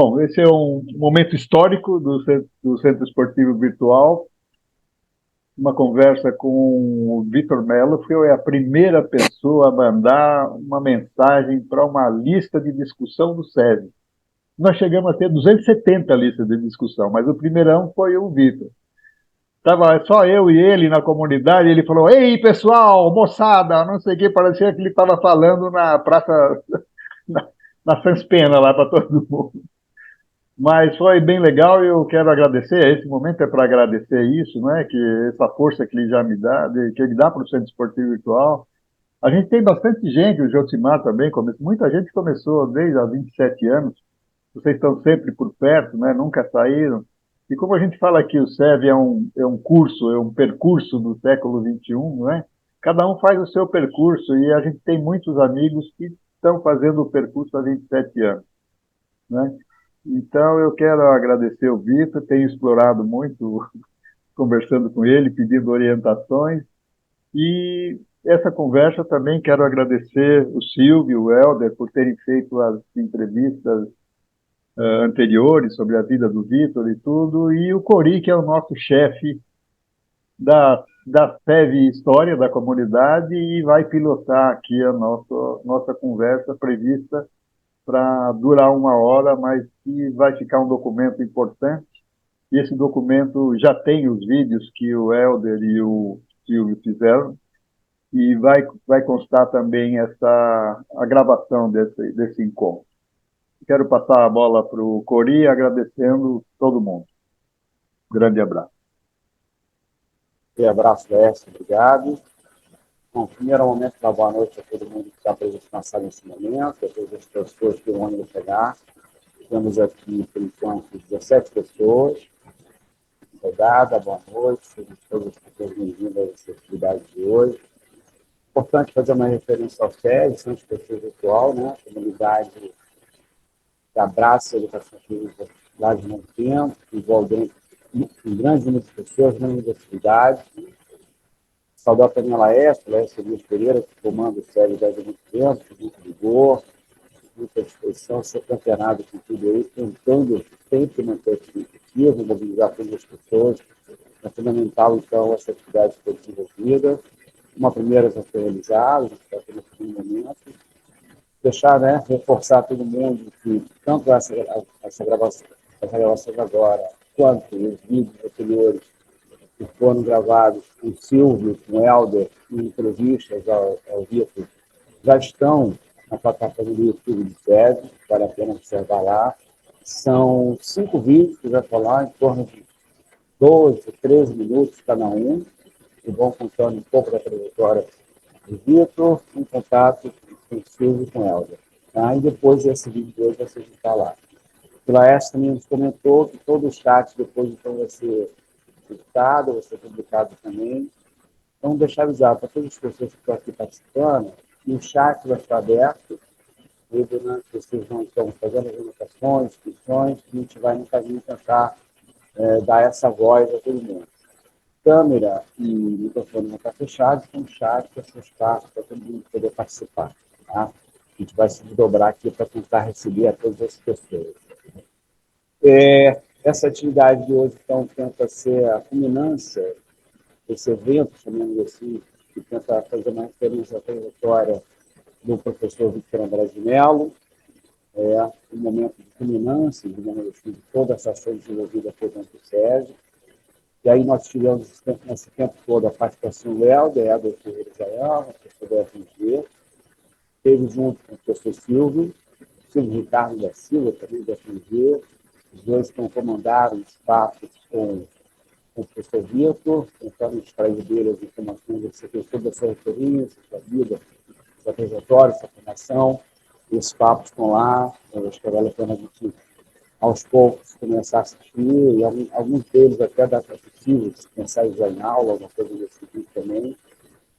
Bom, esse é um momento histórico do Centro Esportivo Virtual, uma conversa com o Vitor Mello. Foi a primeira pessoa a mandar uma mensagem para uma lista de discussão do SESI. Nós chegamos a ter 270 listas de discussão, mas o primeirão foi o Vitor. Estava só eu e ele na comunidade, ele falou: "Ei, pessoal, moçada", não sei o que, parecia que ele estava falando na praça, na, na Sans Pena, lá para todo mundo. Mas foi bem legal e eu quero agradecer. Esse momento é para agradecer isso, não é? Que essa força que ele já me dá, que ele dá para o Centro Esportivo Virtual. A gente tem bastante gente, o Josimar também, muita gente começou desde há 27 anos. Vocês estão sempre por perto, né? Nunca saíram. E como a gente fala aqui, o SEV é um curso, é um percurso do século XXI, não é? Cada um faz o seu percurso e a gente tem muitos amigos que estão fazendo o percurso há 27 anos, né? Então, eu quero agradecer o Vitor, tenho explorado muito, conversando com ele, pedindo orientações, e essa conversa também quero agradecer o Silvio e o Helder por terem feito as entrevistas anteriores sobre a vida do Vitor e tudo, e o Cori, que é o nosso chefe da SEV História da comunidade, e vai pilotar aqui a nossa conversa prevista para durar 1 hora, mas que vai ficar um documento importante. E esse documento já tem os vídeos que o Helder e o Silvio fizeram, e vai constar também a gravação desse encontro. Quero passar a bola para o Cori, agradecendo todo mundo. Grande abraço. Um abraço, Lécio, obrigado. Bom, primeiro momento, uma boa noite a todo mundo que está presente na sala nesse momento, a todas as pessoas que vão ainda chegar. Temos aqui, por enquanto, 17 pessoas. Obrigada, boa noite, sejam todas as pessoas bem-vindas a essa atividade de hoje. Importante fazer uma referência ao SESI, Centro Esportivo Virtual, né? Comunidade que abraça a educação física lá de muito tempo, que envolve um grande número de pessoas, na universidade. Saudar também a Laércio Luiz Pereira, que comanda o SESI desde muito tempo, muito vigor, muita disposição, sempre antenado com tudo isso, tentando sempre manter atividade, mobilizar todas as pessoas. É fundamental, então, essa atividade ser desenvolvida. Uma primeira já foi realizada, a gente está aqui no segundo momento. Deixar, né, reforçar todo mundo que tanto essa gravação agora, quanto os vídeos anteriores que foram gravados com o Silvio, com o Helder, em entrevistas ao Vitor, já estão na plataforma do YouTube do SESI, vale a pena observar lá. São 5 vídeos que vai falar em torno de 12, 13 minutos cada um, que vão contando um pouco da trajetória do Vitor, em contato com o Silvio e com o Helder. Tá? E depois desse vídeo de hoje você está lá. O Laércio também nos comentou que todo o chat depois então vai ser editado, vai ser publicado também. Então, deixar avisado para todas as pessoas que estão aqui participando, que o chat vai estar aberto, e durante vocês vão então fazendo as anotações, inscrições, que a gente vai no caminho tentar dar essa voz a todo mundo. Câmera e microfone vão estar fechados, com o chat para ser espaço para todo mundo poder participar. Tá? A gente vai se desdobrar aqui para tentar receber a todas as pessoas. Essa atividade de hoje, então, tenta ser a culminância desse evento, chamando assim, que tenta fazer uma referência à trajetória do professor Victor André de Mello, um momento de culminância, digamos assim, de toda essa ação desenvolvida por dentro do SESI. E aí nós tivemos, nesse tempo todo, a participação do Helder, do Ferreira Israel, professor da FMG, teve junto com o professor Silvio Ricardo da Silva, também da FMG. Os dois estão comandaram espaços com o professor Vitor, tentando extrair dele as informações que você tem sobre a sua referência, sua vida, sua trajetória, sua formação. Esses papos estão lá, eu acho que vale a pena a gente, aos poucos, começar a assistir, e alguns deles até dá para possível, se pensar em aula, alguma coisa desse tipo também,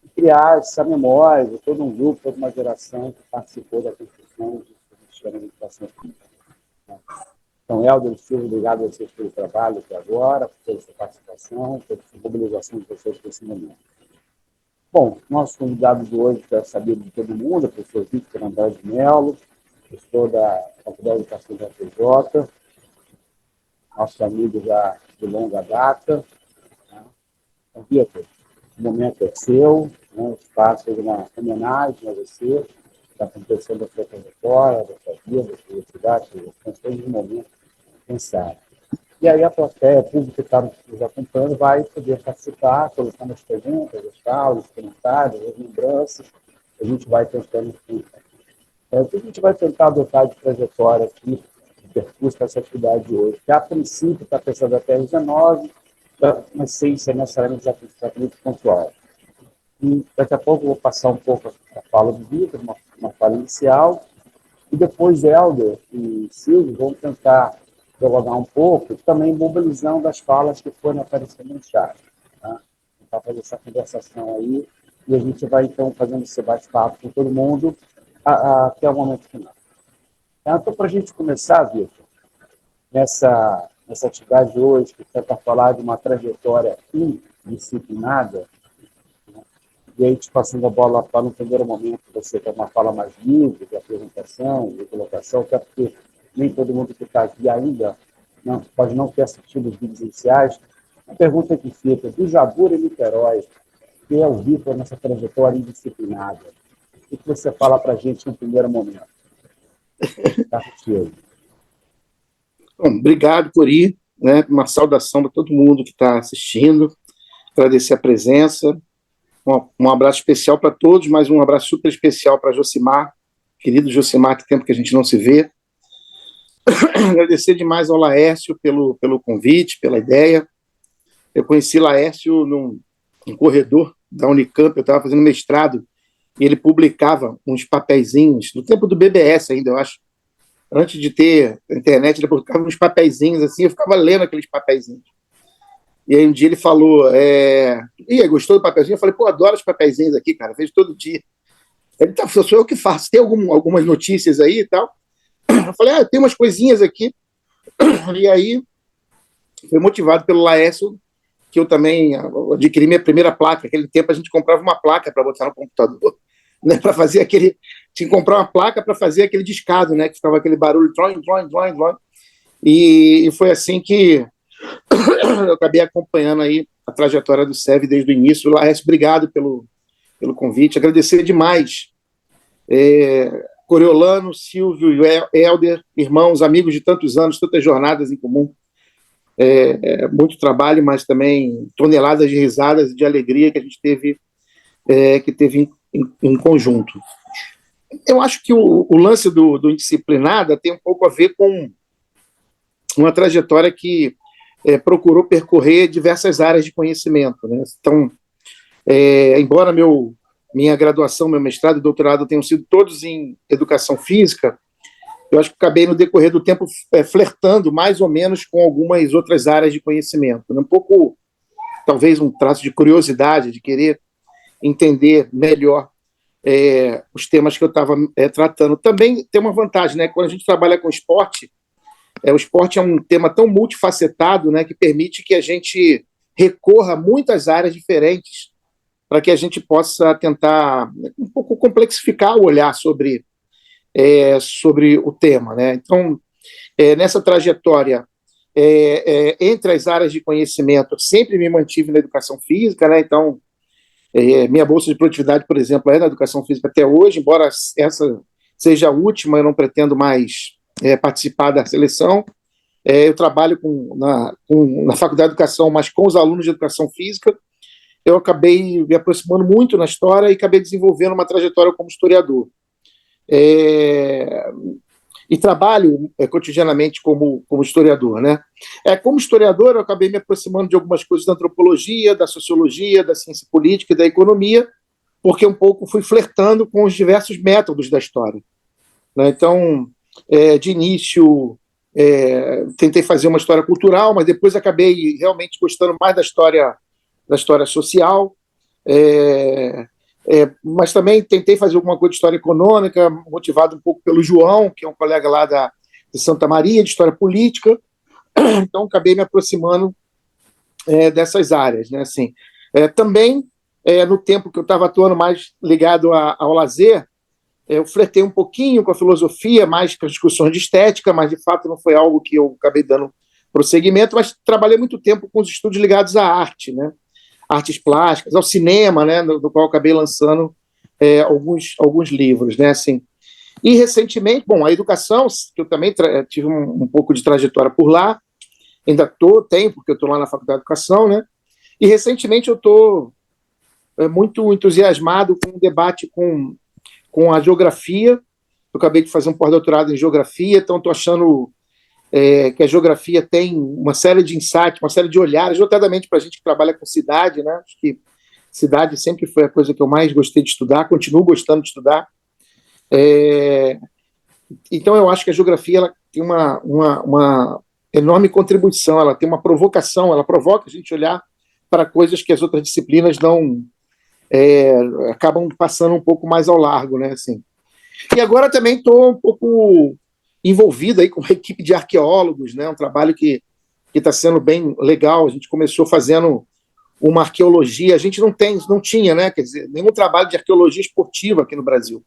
e criar essa memória de todo um grupo, toda uma geração que participou da construção da educação física. Então, Helder Silva, obrigado a vocês pelo trabalho até agora, pela sua participação, pela sua mobilização de vocês para esse momento. Bom, nosso convidado de hoje, para saber de todo mundo, é o professor Victor André de Mello, estou da Faculdade de Educação da FJ, nosso amigo já de longa data. Né? Então, Vitor, o momento é seu, né? O espaço é uma homenagem a você, da compreensão da sua trajetória, da sua vida, da sua universidade, da sua todos os momentos pensados. E aí a plateia, o público que está nos acompanhando, vai poder participar, colocando as perguntas, as falas, os comentários, as lembranças. A gente vai tentando o que a gente vai tentar adotar de trajetória aqui, de percurso para essa atividade de hoje, que a princípio está pensando até 19, mas sem ser necessariamente muito pontual. E daqui a pouco eu vou passar um pouco a fala do Vitor, uma fala inicial, e depois Helder e Silvio vão tentar dialogar um pouco, também mobilizando as falas que foram aparecendo no chat. Tá? Tentar fazer essa conversação aí, e a gente vai, então, fazendo esse bate-papo com todo mundo até o momento final. Então, para a gente começar, Vitor, nessa atividade de hoje, que tenta falar de uma trajetória indisciplinada, né? E aí, te passando a bola para, no primeiro momento, você ter uma fala mais livre, de apresentação, de colocação, até porque nem todo mundo que está aqui ainda pode não ter assistido os vídeos iniciais. A pergunta que fica, do Jabura e Niterói, que é o Vitor nessa trajetória indisciplinada? O que você fala para a gente no primeiro momento? Tá, bom, obrigado por ir, né? Uma saudação para todo mundo que está assistindo, agradecer a presença, um abraço especial para todos, mas um abraço super especial para Josimar, querido Josimar, que tempo que a gente não se vê. Agradecer demais ao Laércio pelo convite, pela ideia. Eu conheci Laércio num corredor da Unicamp, eu estava fazendo mestrado, e ele publicava uns papeizinhos, no tempo do BBS ainda, eu acho, antes de ter a internet, ele publicava uns papeizinhos assim, eu ficava lendo aqueles papeizinhos. E aí um dia ele falou, gostou do papeizinho? Eu falei, pô, adoro os papeizinhos aqui, cara, vejo todo dia. Ele, tá, sou eu que faço, tem algumas notícias aí e tal? Eu falei, tem umas coisinhas aqui. E aí, foi motivado pelo Laércio, que eu também adquiri minha primeira placa. Naquele tempo a gente comprava uma placa para botar no computador, né, para fazer aquele... Tinha que comprar uma placa para fazer aquele discado, né, que ficava aquele barulho, drawing. E foi assim que eu acabei acompanhando aí a trajetória do SEV desde o início. Laércio, obrigado pelo convite. Agradecer demais Coriolano, Silvio e Helder, irmãos, amigos de tantos anos, tantas jornadas em comum. Muito trabalho, mas também toneladas de risadas e de alegria que a gente teve, em conjunto. Eu acho que o lance do Indisciplinada tem um pouco a ver com uma trajetória que procurou percorrer diversas áreas de conhecimento, né? Então, embora minha graduação, meu mestrado e doutorado tenham sido todos em educação física, eu acho que acabei, no decorrer do tempo, flertando mais ou menos com algumas outras áreas de conhecimento. Um pouco, talvez, um traço de curiosidade, de querer entender melhor os temas que eu estava tratando. Também tem uma vantagem, né? Quando a gente trabalha com esporte, o esporte é um tema tão multifacetado, né, que permite que a gente recorra a muitas áreas diferentes para que a gente possa tentar um pouco complexificar o olhar sobre o tema, né? Então, nessa trajetória, entre as áreas de conhecimento, eu sempre me mantive na educação física, né? Então, minha bolsa de produtividade, por exemplo, é na educação física até hoje, embora essa seja a última, eu não pretendo mais participar da seleção. Eu trabalho na Faculdade de Educação, mas com os alunos de educação física. Eu acabei me aproximando muito na história e acabei desenvolvendo uma trajetória como historiador. E trabalho cotidianamente como historiador, né? Como historiador, eu acabei me aproximando de algumas coisas da antropologia, da sociologia, da ciência política e da economia, porque um pouco fui flertando com os diversos métodos da história, né? Então, de início, tentei fazer uma história cultural, mas depois acabei realmente gostando mais da história social, mas também tentei fazer alguma coisa de história econômica, motivado um pouco pelo João, que é um colega lá de Santa Maria, de história política. Então, acabei me aproximando dessas áreas, né? Assim, também, no tempo que eu estava atuando mais ligado ao lazer, Eu flertei um pouquinho com a filosofia, mais com as discussões de estética, mas de fato não foi algo que eu acabei dando prosseguimento, mas trabalhei muito tempo com os estudos ligados à arte, né? Artes plásticas, ao cinema, né? Do qual eu acabei lançando alguns livros, né? Assim. E recentemente, bom, a educação, que eu também tive um pouco de trajetória por lá, ainda tenho, porque eu estou lá na Faculdade de Educação, né? E recentemente eu estou muito entusiasmado com um debate com a geografia. Eu acabei de fazer um pós-doutorado em geografia, então estou achando que a geografia tem uma série de insights, uma série de olhares, notadamente para a gente que trabalha com cidade, né? Acho que cidade sempre foi a coisa que eu mais gostei de estudar, continuo gostando de estudar. Então eu acho que a geografia ela tem uma enorme contribuição, ela tem uma provocação, ela provoca a gente olhar para coisas que as outras disciplinas não acabam passando um pouco mais ao largo, né? Assim. E agora também estou um pouco envolvido aí com uma equipe de arqueólogos, né? Um trabalho que está sendo bem legal. A gente começou fazendo uma arqueologia, a gente não tinha, né? Quer dizer, nenhum trabalho de arqueologia esportiva aqui no Brasil.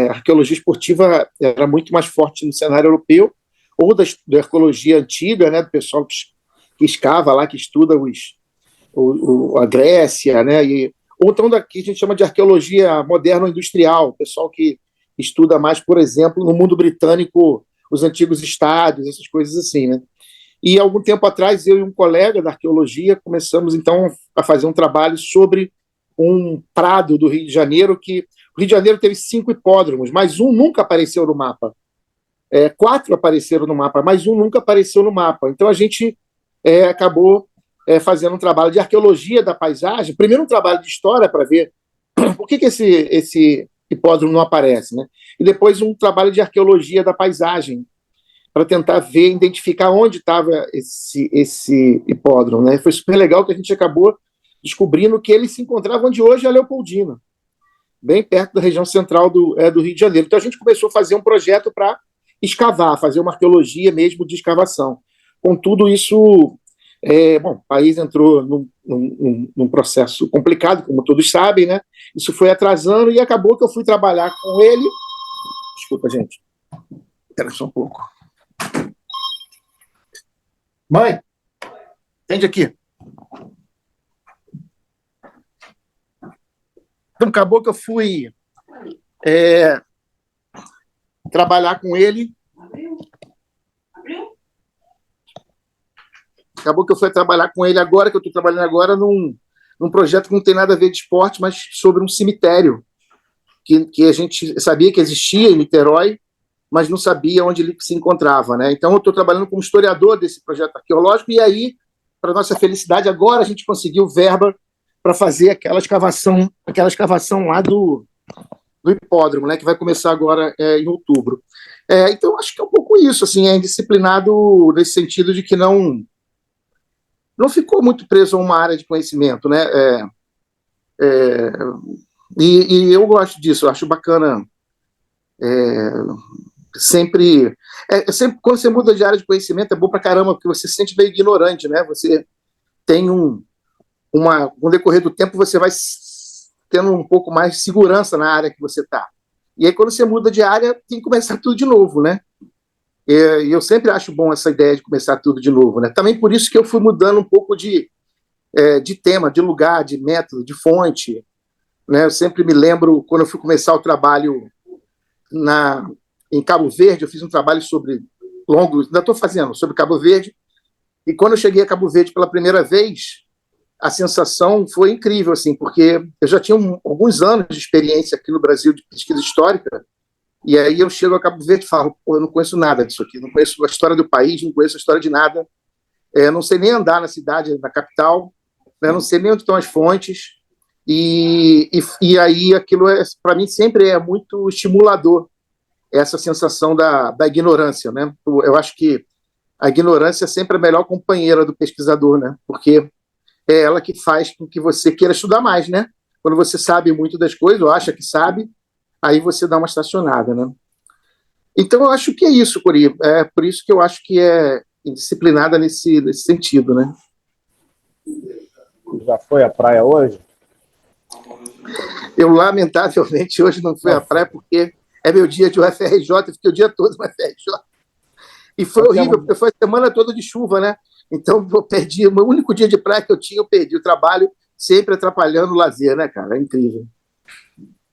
A arqueologia esportiva era muito mais forte no cenário europeu, ou da arqueologia antiga, né? Do pessoal que escava lá, que estuda a Grécia, né? Ou então daqui a gente chama de arqueologia moderno-industrial, pessoal que estuda mais, por exemplo, no mundo britânico, os antigos estádios, essas coisas assim, né? E algum tempo atrás, eu e um colega da arqueologia começamos, então, a fazer um trabalho sobre um prado do Rio de Janeiro, que o Rio de Janeiro teve 5 hipódromos, mas um nunca apareceu no mapa. 4 apareceram no mapa, mas um nunca apareceu no mapa. Então, a gente acabou fazendo um trabalho de arqueologia da paisagem, primeiro um trabalho de história para ver por que esse hipódromo não aparece, né? E depois um trabalho de arqueologia da paisagem, para tentar ver, identificar onde estava esse hipódromo, né? Foi super legal que a gente acabou descobrindo que ele se encontrava onde hoje é a Leopoldina, bem perto da região central do Rio de Janeiro. Então a gente começou a fazer um projeto para escavar, fazer uma arqueologia mesmo de escavação. Com tudo isso, bom, o país entrou num processo complicado, como todos sabem, né? Isso foi atrasando e acabou que eu fui trabalhar com ele. Desculpa, gente. Espera só um pouco. Mãe, atende aqui. Então, acabou que eu fui trabalhar com ele. Acabou que eu fui trabalhar com ele agora, que eu estou trabalhando agora num projeto que não tem nada a ver de esporte, mas sobre um cemitério que a gente sabia que existia em Niterói, mas não sabia onde ele se encontrava, né? Então, eu estou trabalhando como historiador desse projeto arqueológico, e aí, para nossa felicidade, agora a gente conseguiu verba para fazer aquela escavação lá do hipódromo, né? Que vai começar agora em outubro. Então, acho que é um pouco isso, assim, é indisciplinado nesse sentido de que não ficou muito preso a uma área de conhecimento, né? E eu gosto disso, eu acho bacana. Sempre quando você muda de área de conhecimento é bom pra caramba, porque você se sente meio ignorante, né? Você tem com o decorrer do tempo você vai tendo um pouco mais de segurança na área que você está. E aí quando você muda de área tem que começar tudo de novo, né? E eu sempre acho bom essa ideia de começar tudo de novo, né? Também por isso que eu fui mudando um pouco de tema, de lugar, de método, de fonte, né? Eu sempre me lembro quando eu fui começar o trabalho em Cabo Verde, eu fiz um trabalho ainda estou fazendo, sobre Cabo Verde, e quando eu cheguei a Cabo Verde pela primeira vez, a sensação foi incrível, assim, porque eu já tinha alguns anos de experiência aqui no Brasil de pesquisa histórica, e aí eu chego a Cabo Verde e falo, pô, eu não conheço nada disso aqui, não conheço a história do país, não conheço a história de nada, não sei nem andar na cidade, na capital, né, não sei nem onde estão as fontes, e aí aquilo, para mim, sempre é muito estimulador, essa sensação da ignorância, né? Eu acho que a ignorância é sempre a melhor companheira do pesquisador, né? Porque é ela que faz com que você queira estudar mais, né? Quando você sabe muito das coisas, ou acha que sabe, aí você dá uma estacionada, né? Então, eu acho que é isso, Cori. É por isso que eu acho que é indisciplinada nesse sentido, né? Já foi à praia hoje? Eu, lamentavelmente, hoje não fui à praia porque é meu dia de UFRJ, eu fiquei o dia todo no UFRJ. E foi horrível, porque foi a semana toda de chuva, né? Então, eu perdi, o único dia de praia que eu tinha, eu perdi o trabalho, sempre atrapalhando o lazer, né, cara? É incrível.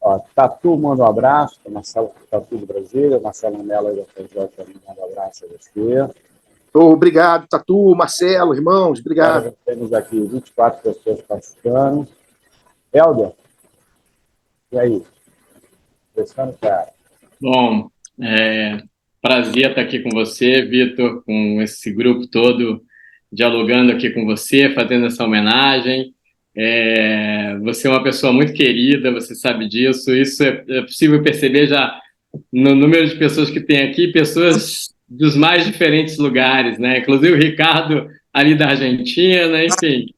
Ó, Tatu manda um abraço, Marcelo Tatu do Brasília, Marcelo Mello da FRJ também manda um abraço a você. Obrigado, Tatu, Marcelo, irmãos, obrigado. Nós temos aqui 24 pessoas participando. Helder, e aí? Pensando, cara? Bom, prazer estar aqui com você, Vitor, com esse grupo todo, dialogando aqui com você, fazendo essa homenagem. Você é uma pessoa muito querida, você sabe disso. Isso é possível perceber já no número de pessoas que tem aqui, pessoas dos mais diferentes lugares, né? Inclusive o Ricardo ali da Argentina, enfim,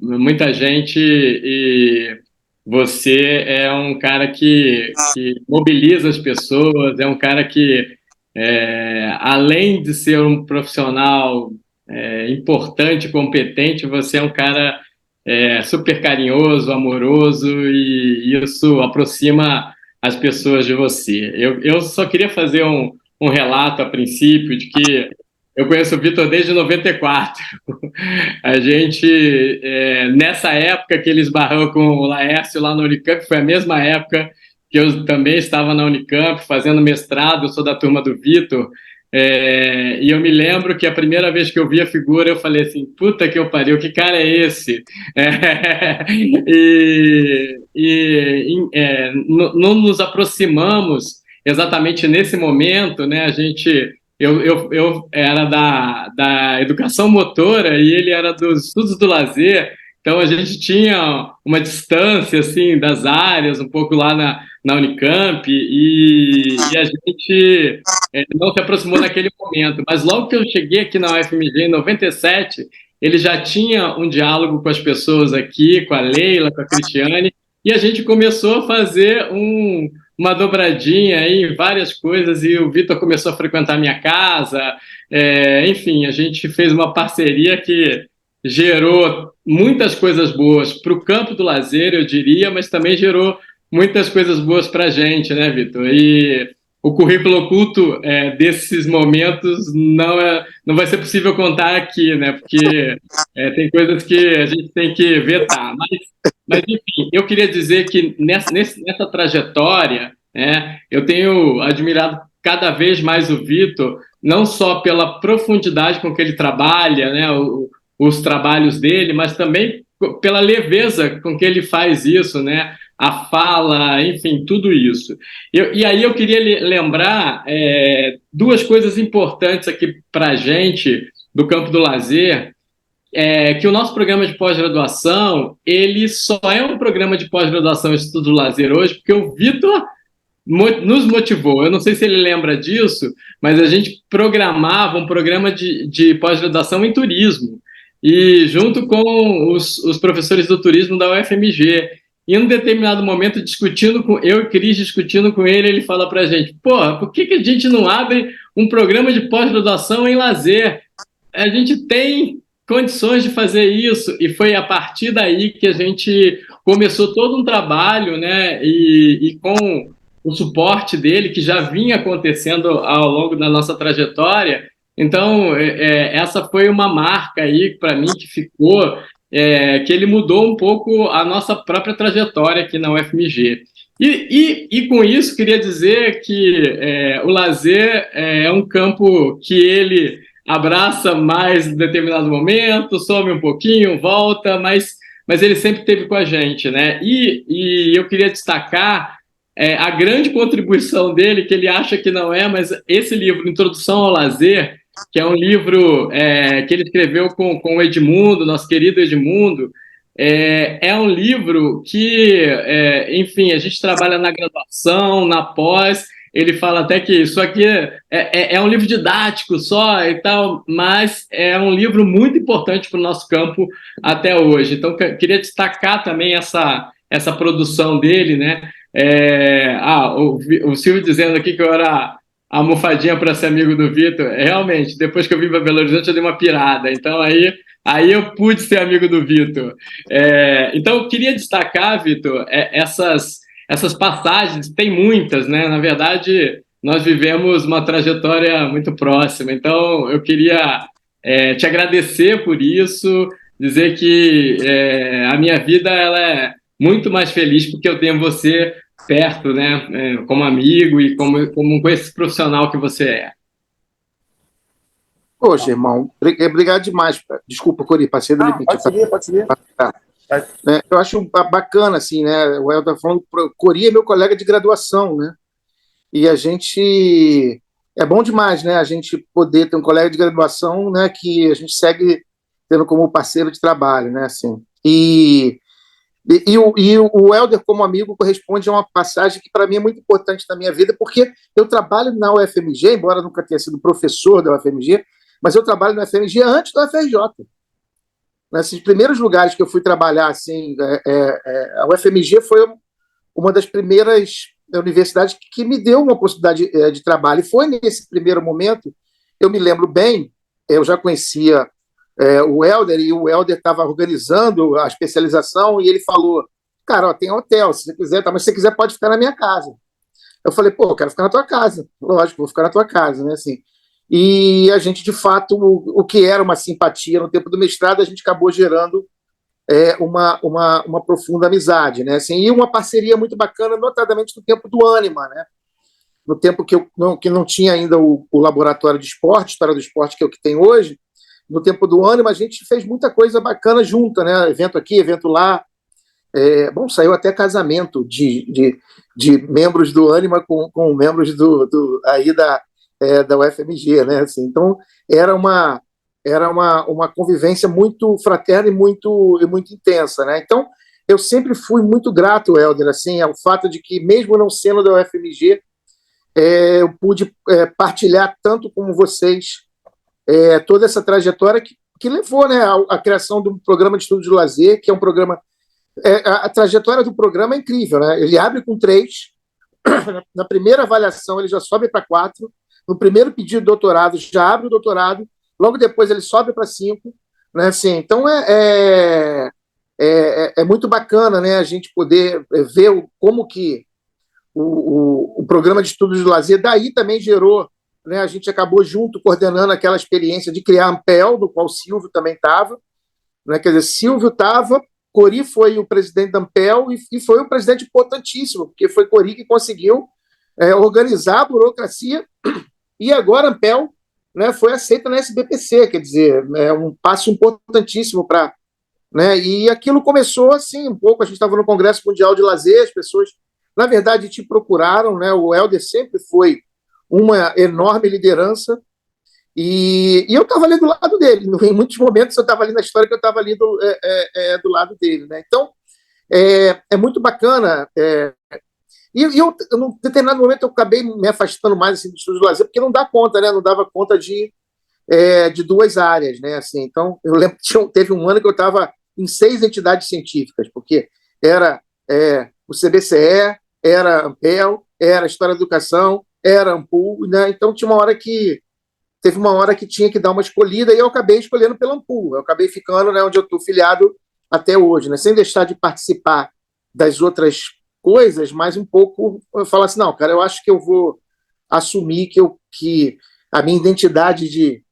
muita gente, e você é um cara que mobiliza as pessoas, é um cara que, além de ser um profissional importante, competente, você é um cara super carinhoso, amoroso, e isso aproxima as pessoas de você. Eu só queria fazer um relato a princípio de que eu conheço o Vitor desde 94. A gente, nessa época que ele esbarrou com o Laércio lá na Unicamp, foi a mesma época que eu também estava na Unicamp fazendo mestrado, eu sou da turma do Vitor, e eu me lembro que a primeira vez que eu vi a figura, eu falei assim, puta que eu pariu, que cara é esse? Não nos aproximamos exatamente nesse momento, né? Eu era da educação motora e ele era dos estudos do lazer, então a gente tinha uma distância assim das áreas, um pouco lá na Unicamp, e a gente não se aproximou naquele momento. Mas logo que eu cheguei aqui na UFMG, em 97, ele já tinha um diálogo com as pessoas aqui, com a Leila, com a Cristiane, e a gente começou a fazer uma dobradinha aí em várias coisas, e o Vitor começou a frequentar minha casa, enfim, a gente fez uma parceria que gerou muitas coisas boas para o campo do lazer, eu diria, mas também gerou muitas coisas boas para a gente, né, Vitor? E o currículo oculto desses momentos não vai ser possível contar aqui, né? Porque tem coisas que a gente tem que vetar. Mas enfim, eu queria dizer que nessa trajetória, eu tenho admirado cada vez mais o Vitor, não só pela profundidade com que ele trabalha, né, os trabalhos dele, mas também pela leveza com que ele faz isso, né? A fala, enfim, tudo isso. E aí eu queria lembrar duas coisas importantes aqui para a gente, do campo do lazer, que o nosso programa de pós-graduação, ele só é um programa de pós-graduação em estudo do lazer hoje, porque o Vitor nos motivou. Eu não sei se ele lembra disso, mas a gente programava um programa de pós-graduação em turismo, e junto com os professores do turismo da UFMG. E em um determinado momento, eu e Cris discutindo com ele, ele fala para a gente, porra, por que a gente não abre um programa de pós-graduação em lazer? A gente tem condições de fazer isso, e foi a partir daí que a gente começou todo um trabalho, né, e com o suporte dele, que já vinha acontecendo ao longo da nossa trajetória. Então, essa foi uma marca aí para mim que ficou, que ele mudou um pouco a nossa própria trajetória aqui na UFMG. E com isso, queria dizer que o lazer é um campo que ele abraça mais em determinado momento, some um pouquinho, volta, mas ele sempre esteve com a gente, né? E eu queria destacar a grande contribuição dele, que ele acha que não é, mas esse livro, Introdução ao Lazer, que é um livro que ele escreveu com o Edmundo, nosso querido Edmundo, é um livro que, enfim, a gente trabalha na graduação, na pós. Ele fala até que isso aqui é um livro didático só e tal, mas é um livro muito importante para o nosso campo até hoje. Então, queria destacar também essa produção dele, né? O Silvio dizendo aqui que eu era almofadinha para ser amigo do Vitor. Realmente, depois que eu vim para Belo Horizonte, eu dei uma pirada. Então, aí Aí eu pude ser amigo do Vitor. Então, eu queria destacar, Vitor, essas passagens, tem muitas, né? Na verdade, nós vivemos uma trajetória muito próxima. Então, eu queria te agradecer por isso, dizer que a minha vida ela é muito mais feliz porque eu tenho você perto, né? Como amigo e como esse profissional que você é. Poxa, irmão, obrigado demais. Desculpa, Cori, passei do limite. Pode seguir. Eu acho bacana, assim, né? O Helder falando, Cori é meu colega de graduação, né? E a gente. É bom demais, né? A gente poder ter um colega de graduação, né? Que a gente segue tendo como parceiro de trabalho, né? Assim. O Helder, como amigo, corresponde a uma passagem que, para mim, é muito importante na minha vida, porque eu trabalho na UFMG, embora nunca tenha sido professor da UFMG, mas eu trabalho na UFMG antes da UFRJ. Nesses primeiros lugares que eu fui trabalhar, assim, a UFMG foi uma das primeiras universidades que me deu uma possibilidade de trabalho. E foi nesse primeiro momento, eu me lembro bem, eu já conhecia o Helder, e o Helder estava organizando a especialização, e ele falou, cara, ó, tem hotel, se você quiser, tá, mas se você quiser pode ficar na minha casa. Eu falei, pô, eu quero ficar na tua casa. Lógico, vou ficar na tua casa, né, assim. E a gente, de fato, o que era uma simpatia no tempo do mestrado, a gente acabou gerando uma profunda amizade, né? Assim, e uma parceria muito bacana, notadamente no tempo do Anima, né? No tempo que não tinha ainda o laboratório de esporte, história do esporte, que é o que tem hoje. No tempo do Anima, a gente fez muita coisa bacana junto, né? Evento aqui, evento lá. Saiu até casamento de membros do Anima com membros aí da UFMG, né? Assim, então, era uma convivência muito fraterna e muito intensa, né? Então, eu sempre fui muito grato, Helder, assim, ao fato de que, mesmo não sendo da UFMG, eu pude partilhar tanto como vocês toda essa trajetória que levou, né, à criação do programa de estudo de lazer, que é um programa... a trajetória do programa é incrível, né? Ele abre com 3, na primeira avaliação ele já sobe para 4, no primeiro pedido de doutorado já abre o doutorado, logo depois ele sobe para 5, né? Assim, então é muito bacana, né, a gente poder ver como que o programa de estudos de lazer daí também gerou, né, a gente acabou junto coordenando aquela experiência de criar a Ampel, do qual o Silvio também estava, né? Quer dizer, Silvio estava, Cori foi o presidente da Ampel e foi um presidente importantíssimo, porque foi Cori que conseguiu organizar a burocracia, e agora a Ampel, né, foi aceita na SBPC, quer dizer, é um passo importantíssimo para... Né, e aquilo começou assim, um pouco, a gente estava no Congresso Mundial de Lazer, as pessoas, na verdade, te procuraram, né, o Helder sempre foi uma enorme liderança, e eu estava ali do lado dele, em muitos momentos eu estava ali na história que eu estava ali do lado dele, né? Então, é muito bacana, e num determinado momento eu acabei me afastando mais assim, do estudo de lazer, porque não dá conta, né? Não dava conta de 2 áreas, né? Assim, então, eu lembro que teve um ano que eu estava em 6 entidades científicas, porque era o CBCE, era a Ampel, era a História da Educação, era a Ampul, né? Então teve uma hora que tinha que dar uma escolhida, e eu acabei escolhendo pela Ampul, eu acabei ficando, né, onde eu estou filiado até hoje, né? Sem deixar de participar das outras coisas, mas um pouco eu falo assim, não, cara, eu acho que eu vou assumir que a minha identidade de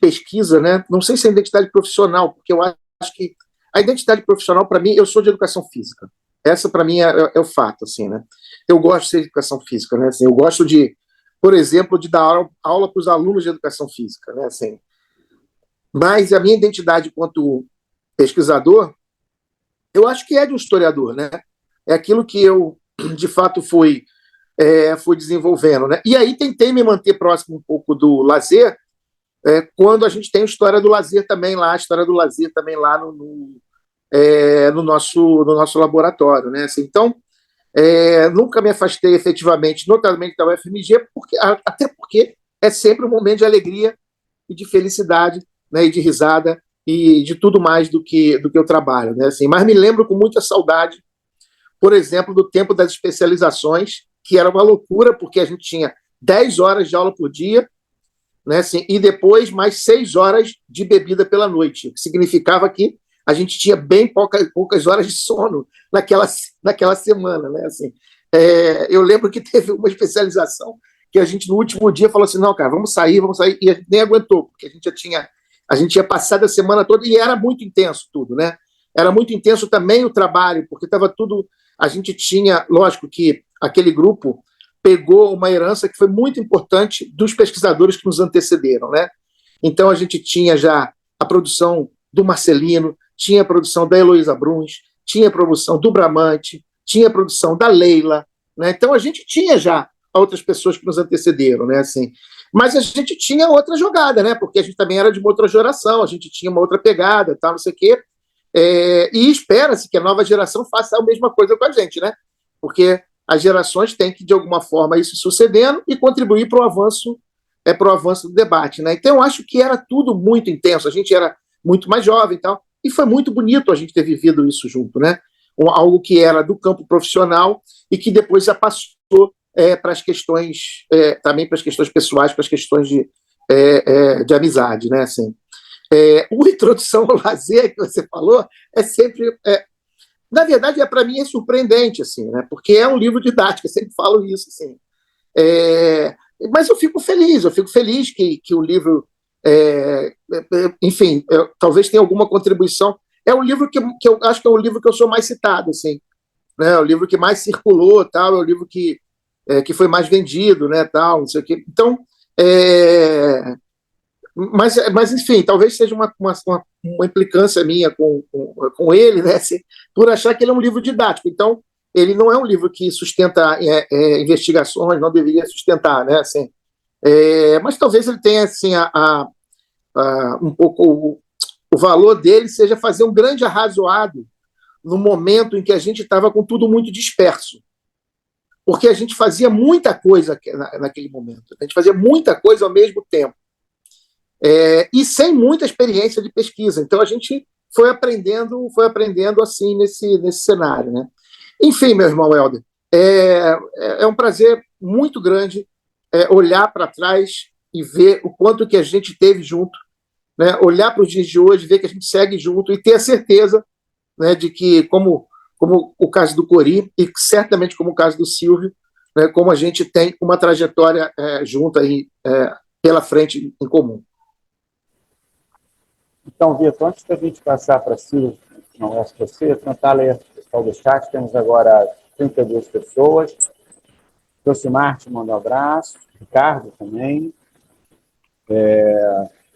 pesquisa, né? Não sei se é identidade profissional, porque eu acho que a identidade profissional, para mim, eu sou de educação física. Essa, para mim, é o fato, assim, né? Eu gosto de ser de educação física, né? Assim, eu gosto por exemplo, de dar aula para os alunos de educação física, né? Assim, mas a minha identidade quanto pesquisador, eu acho que é de um historiador, né? É aquilo que eu, de fato, fui desenvolvendo, né? E aí tentei me manter próximo um pouco do lazer, quando a gente tem a história do lazer também lá, no nosso laboratório, né? Assim, então, nunca me afastei efetivamente, notadamente da UFMG, até porque é sempre um momento de alegria e de felicidade, né? E de risada e de tudo mais do que eu trabalho, né? Assim, mas me lembro com muita saudade, por exemplo, do tempo das especializações, que era uma loucura, porque a gente tinha 10 horas de aula por dia, né, assim, e depois mais 6 horas de bebida pela noite, o que significava que a gente tinha bem poucas horas de sono naquela semana, né, assim. Eu lembro que teve uma especialização que a gente, no último dia, falou assim, não, cara, vamos sair, e a gente nem aguentou, porque a gente tinha passado a semana toda, e era muito intenso tudo, né? Era muito intenso também o trabalho, porque estava tudo, a gente tinha, lógico que aquele grupo pegou uma herança que foi muito importante dos pesquisadores que nos antecederam, né? Então a gente tinha já a produção do Marcelino, tinha a produção da Heloísa Bruns, tinha a produção do Bramante, tinha a produção da Leila, né? Então a gente tinha já outras pessoas que nos antecederam, né? Assim, mas a gente tinha outra jogada, né? Porque a gente também era de uma outra geração, a gente tinha uma outra pegada, tal, não sei o quê. E espera-se que a nova geração faça a mesma coisa com a gente, né? Porque as gerações têm que, de alguma forma, ir se sucedendo e contribuir para o avanço, do debate, né? Então, eu acho que era tudo muito intenso, a gente era muito mais jovem e tal, e foi muito bonito a gente ter vivido isso junto, né? Algo que era do campo profissional e que depois já passou para as questões, também para as questões pessoais, para as questões de amizade, né? Assim, uma introdução ao lazer que você falou é sempre, na verdade, para mim é surpreendente, assim, né? Porque é um livro didático, eu sempre falo isso, assim. Mas eu fico feliz que o livro, enfim, talvez tenha alguma contribuição. É um livro que eu acho que é o livro que eu sou mais citado, assim, né? É o livro que mais circulou, tal, é o livro que foi mais vendido, né, tal, não sei o quê. Então, mas enfim, talvez seja uma implicância minha com ele, né, assim, por achar que ele é um livro didático. Então, ele não é um livro que sustenta investigações, não deveria sustentar, né, assim. Mas talvez ele tenha assim, um pouco o valor dele seja fazer um grande arrazoado no momento em que a gente estava com tudo muito disperso. Porque a gente fazia muita coisa naquele momento. A gente fazia muita coisa ao mesmo tempo. E sem muita experiência de pesquisa. Então, a gente foi aprendendo assim nesse cenário, né? Enfim, meu irmão Helder, é um prazer muito grande olhar para trás e ver o quanto que a gente teve junto, né? Olhar para os dias de hoje, ver que a gente segue junto e ter a certeza, né, de que, como o caso do Cori e certamente como o caso do Silvio, né, como a gente tem uma trajetória junto aí pela frente em comum. Então, Vitor, antes da gente passar para Silvio, não é você, tentar ler o pessoal do chat, temos agora 32 pessoas. Josimar te manda um abraço, Ricardo também.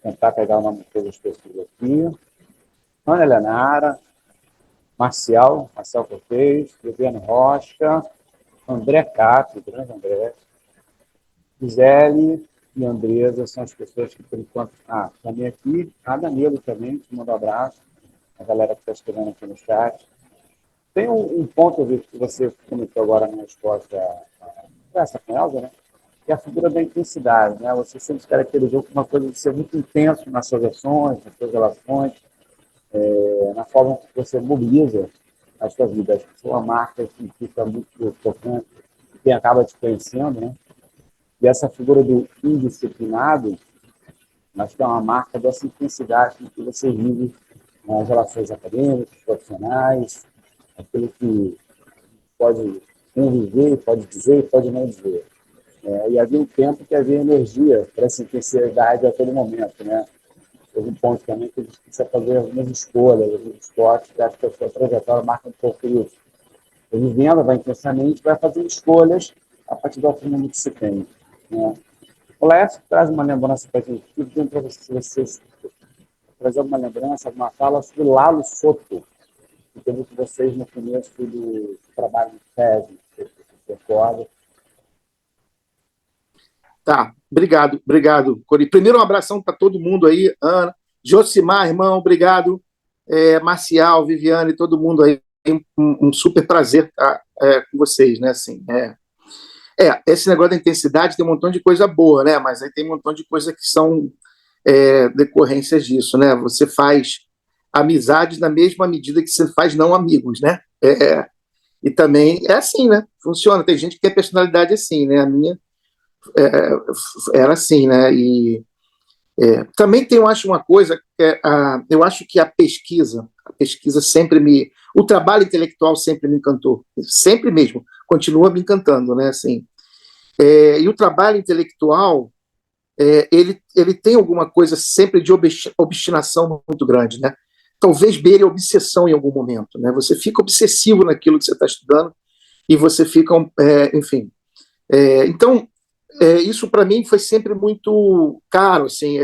Tentar pegar o nome de todas as pessoas aqui. Ana Lenara, Marcial Cortez, Viviane Rocha, André Cato, grande André, Gisele e Andresa são as pessoas que, por enquanto, também aqui, a Danilo também, te manda um abraço, a galera que está escrevendo aqui no chat. Tem um ponto, Vitor, que você comentou agora na resposta à conversa com a Elza, né? Que é a figura da intensidade, né? Você sempre se caracterizou como uma coisa de ser muito intenso nas suas ações, nas suas relações, na forma que você mobiliza a sua vida. Acho que sua marca que fica muito importante, quem acaba te conhecendo, né? E essa figura do indisciplinado, acho que é uma marca dessa intensidade que você vive nas relações acadêmicas, profissionais, aquilo que pode conviver, pode dizer e pode não dizer. E havia um tempo que havia energia para essa intensidade a todo momento, né? Houve um ponto também que a gente precisa fazer algumas escolhas, alguns esportes, que acho que a sua trajetória marca um pouco isso. Você vivendo, vai intensamente, vai fazendo escolhas a partir do autonomia que se tem, né? O Laércio traz uma lembrança para a gente, pedindo para vocês trazer uma lembrança, uma fala sobre Lalo Soto, que teve com vocês no começo do trabalho de tese, que você recorda. Tá, obrigado, Cori. Primeiro, um abração para todo mundo aí, Ana, Josimar, irmão, obrigado, Marcial, Viviane, todo mundo aí, um super prazer estar com vocês, né, assim, esse negócio da intensidade tem um montão de coisa boa, né, mas aí tem um montão de coisa que são decorrências disso, né, você faz amizades na mesma medida que você faz não amigos, né, e também é assim, né, funciona, tem gente que tem personalidade assim, né, a minha era assim, né? Também tem, eu acho, uma coisa, eu acho que a pesquisa sempre o trabalho intelectual sempre me encantou, sempre mesmo, continua me encantando, né, assim, e o trabalho intelectual, ele tem alguma coisa sempre de obstinação muito grande, né, talvez beire a obsessão em algum momento, né, você fica obsessivo naquilo que você está estudando, e você fica, enfim, então, isso para mim foi sempre muito caro, assim,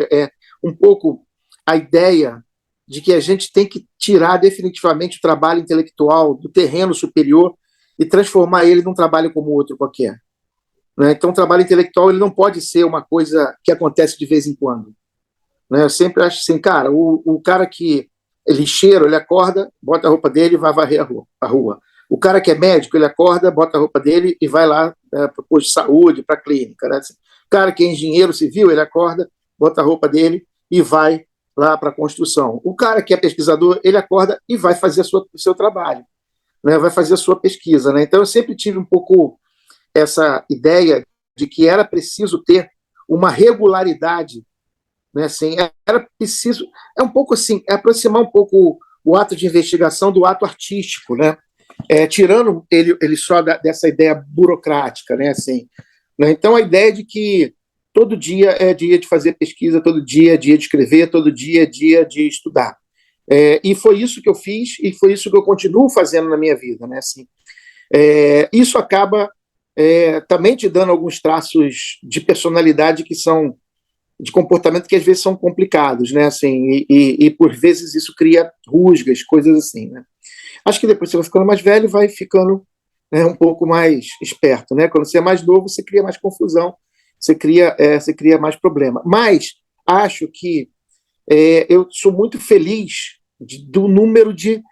um pouco a ideia de que a gente tem que tirar definitivamente o trabalho intelectual do terreno superior e transformar ele num trabalho como outro qualquer, né? Então, o trabalho intelectual ele não pode ser uma coisa que acontece de vez em quando, né? Eu sempre acho assim, cara, o cara que é lixeiro, ele acorda, bota a roupa dele e vai varrer a rua. O cara que é médico, ele acorda, bota a roupa dele e vai lá para o posto de saúde, para a clínica, né? O cara que é engenheiro civil, ele acorda, bota a roupa dele e vai lá para a construção. O cara que é pesquisador, ele acorda e vai fazer o seu trabalho, né? Vai fazer a sua pesquisa, né? Então, eu sempre tive um pouco essa ideia de que era preciso ter uma regularidade, né? Assim, era preciso, um pouco assim, aproximar um pouco o ato de investigação do ato artístico, né? Tirando ele só dessa ideia burocrática, né? Assim, né? Então, a ideia de que todo dia é dia de fazer pesquisa, todo dia é dia de escrever, todo dia é dia de estudar. E foi isso que eu fiz e foi isso que eu continuo fazendo na minha vida, né? Assim, isso acaba também te dando alguns traços de personalidade que são de comportamento que às vezes são complicados, né? Assim, e por vezes isso cria rusgas, coisas assim, né? Acho que depois você vai ficando mais velho, vai ficando, né, um pouco mais esperto, né? Quando você é mais novo, você cria mais confusão, você cria mais problema. Mas acho que eu sou muito feliz do número de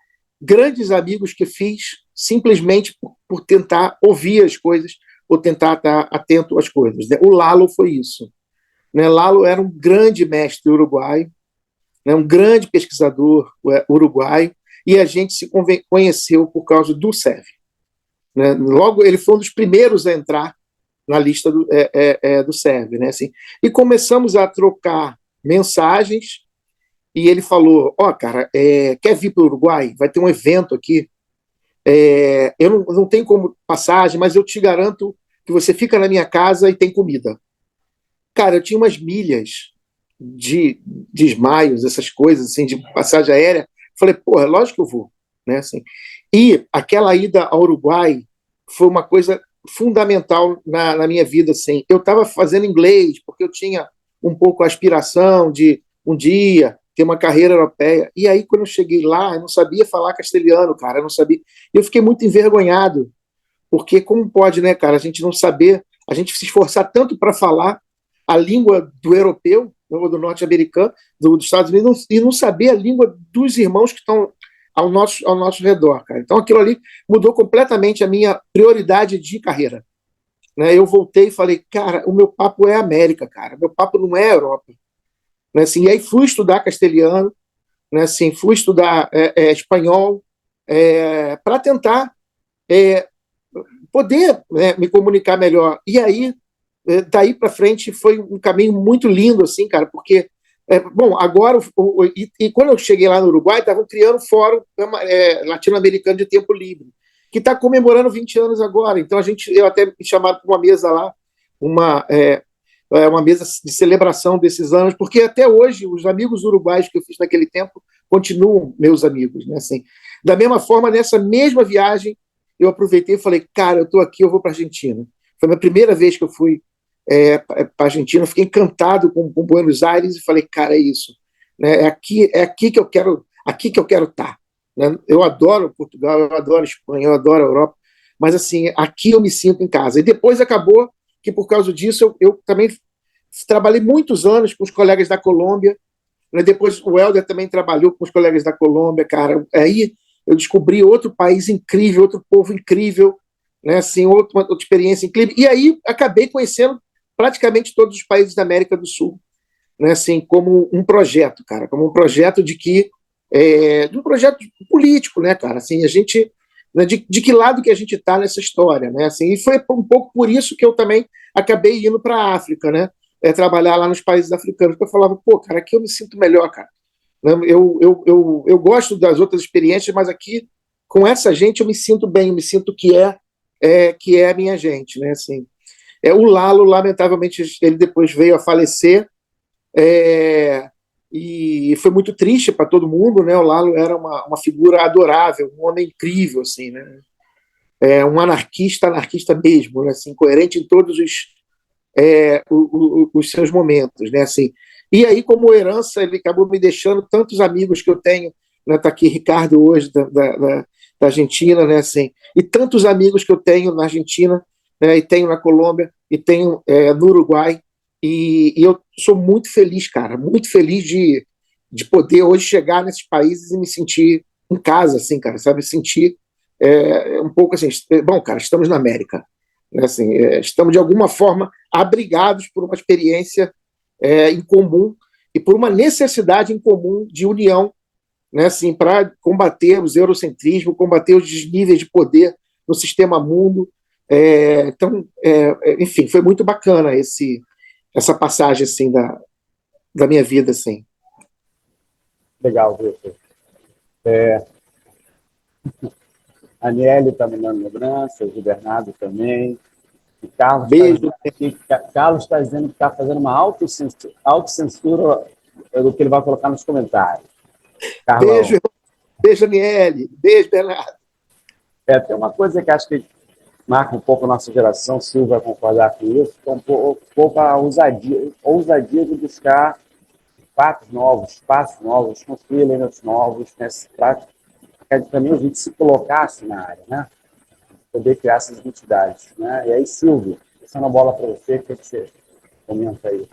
grandes amigos que fiz simplesmente por tentar ouvir as coisas ou tentar estar atento às coisas, né? O Lalo foi isso, né? Lalo era um grande mestre uruguaio, né? Um grande pesquisador uruguaio, e a gente se conheceu por causa do SEV, né? Logo, ele foi um dos primeiros a entrar na lista do SEV, né? Assim, e começamos a trocar mensagens, e ele falou, cara, quer vir para o Uruguai? Vai ter um evento aqui, eu não tenho como passagem, mas eu te garanto que você fica na minha casa e tem comida. Cara, eu tinha umas milhas de desmaios, essas coisas, assim, de passagem aérea. Falei, porra, lógico que eu vou, né? Assim, e aquela ida ao Uruguai foi uma coisa fundamental na minha vida, assim. Eu estava fazendo inglês porque eu tinha um pouco a aspiração de um dia ter uma carreira europeia. E aí, quando eu cheguei lá, eu não sabia falar castelhano, cara, eu não sabia. Eu fiquei muito envergonhado, porque como pode, né, cara, a gente não saber, a gente se esforçar tanto para falar a língua do europeu, do norte-americano, dos Estados Unidos, e não saber a língua dos irmãos que estão ao nosso redor, cara. Então, aquilo ali mudou completamente a minha prioridade de carreira, né? Eu voltei e falei, cara, o meu papo é América, cara, meu papo não é Europa, né? Assim, e aí fui estudar castelhano, né? Assim, fui estudar espanhol, para tentar poder, né, me comunicar melhor. E aí, daí para frente, foi um caminho muito lindo, assim, cara, porque, bom, agora, e quando eu cheguei lá no Uruguai, estavam criando o Fórum Latino-Americano de Tempo Livre, que está comemorando 20 anos agora. Então, eu até me chamaram para uma mesa lá, uma mesa de celebração desses anos, porque até hoje os amigos uruguaios que eu fiz naquele tempo continuam meus amigos, né? Assim, da mesma forma, nessa mesma viagem, eu aproveitei e falei, cara, eu estou aqui, eu vou para a Argentina. Foi a minha primeira vez que eu fui para a Argentina, eu fiquei encantado com Buenos Aires e falei, cara, é isso, né? É aqui que eu quero estar, né? Eu adoro Portugal, eu adoro Espanha, eu adoro a Europa, mas assim, aqui eu me sinto em casa. E depois acabou que por causa disso eu também trabalhei muitos anos com os colegas da Colômbia, né? Depois o Helder também trabalhou com os colegas da Colômbia, cara. Aí eu descobri outro país incrível, outro povo incrível, né? Assim, outra experiência incrível. E aí acabei conhecendo praticamente todos os países da América do Sul, né? Assim, como um projeto, cara, como um projeto de um projeto político, né, cara? Assim, a gente, né, de que lado que a gente está nessa história, né? Assim, e foi um pouco por isso que eu também acabei indo para a África, né? trabalhar lá nos países africanos. Eu falava, pô, cara, aqui eu me sinto melhor, cara. Eu gosto das outras experiências, mas aqui, com essa gente, eu me sinto bem, eu me sinto que é a minha gente, né? Assim, o Lalo, lamentavelmente, ele depois veio a falecer, e foi muito triste para todo mundo, né? O Lalo era uma figura adorável, um homem incrível, assim, né? Um anarquista mesmo, né? Assim, coerente em todos os seus momentos, né? Assim, e aí, como herança, ele acabou me deixando tantos amigos que eu tenho, né? Tá aqui Ricardo hoje, da Argentina, né? Assim, e tantos amigos que eu tenho na Argentina, né? E tenho na Colômbia, e tenho no Uruguai, e eu sou muito feliz, cara, muito feliz de poder hoje chegar nesses países e me sentir em casa, assim, cara, sabe? Sentir um pouco assim, bom, cara, estamos na América, né? Assim, estamos de alguma forma abrigados por uma experiência em comum e por uma necessidade em comum de união, né? Assim, para combater os eurocentrismos, combater os desníveis de poder no sistema mundo. Então, enfim, foi muito bacana essa passagem assim da minha vida, assim. Legal, Vitor. A Aniele está me dando lembranças, o Bernardo também. O Carlos Beijo. Carlos está dizendo que está fazendo uma autocensura do que ele vai colocar nos comentários. Carlão. Beijo, Aniele. Beijo, Bernardo. Tem uma coisa que acho que marca um pouco a nossa geração, Silvio vai concordar com isso, que é um pouco a ousadia de buscar fatos novos, espaços novos, construir elementos novos, né? Para mim, a gente se colocasse na área, né? Poder criar essas identidades, né? E aí, Silvio, passando a bola para você, o que você comenta aí?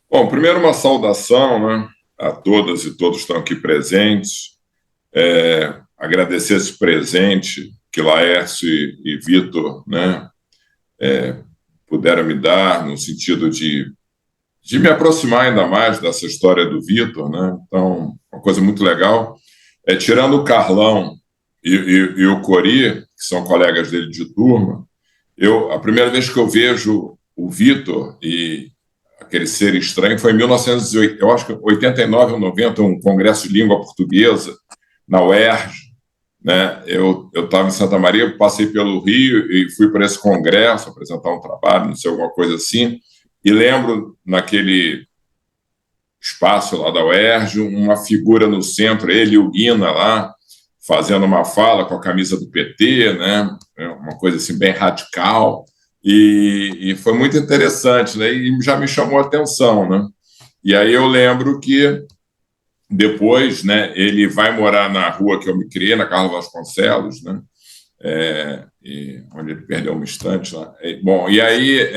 Bom, primeiro uma saudação, né, a todas e todos que estão aqui presentes. Agradecer esse presente que Laércio e Vitor, né, puderam me dar, no sentido de me aproximar ainda mais dessa história do Vitor, né? Então, uma coisa muito legal. Tirando o Carlão e o Cori, que são colegas dele de turma, a primeira vez que eu vejo o Vitor e aquele ser estranho foi em 1989 ou 90, um congresso de língua portuguesa na UERJ, né? Eu estava em Santa Maria, passei pelo Rio e fui para esse congresso apresentar um trabalho, não sei, alguma coisa assim, e lembro naquele espaço lá da UERJ, uma figura no centro, ele e o Guina lá, fazendo uma fala com a camisa do PT, né? Uma coisa assim bem radical, e foi muito interessante, né? E já me chamou a atenção, né? E aí eu lembro que depois, né, ele vai morar na rua que eu me criei, na Carlos Vasconcelos, né? Onde ele perdeu uma estante lá. Bom, e aí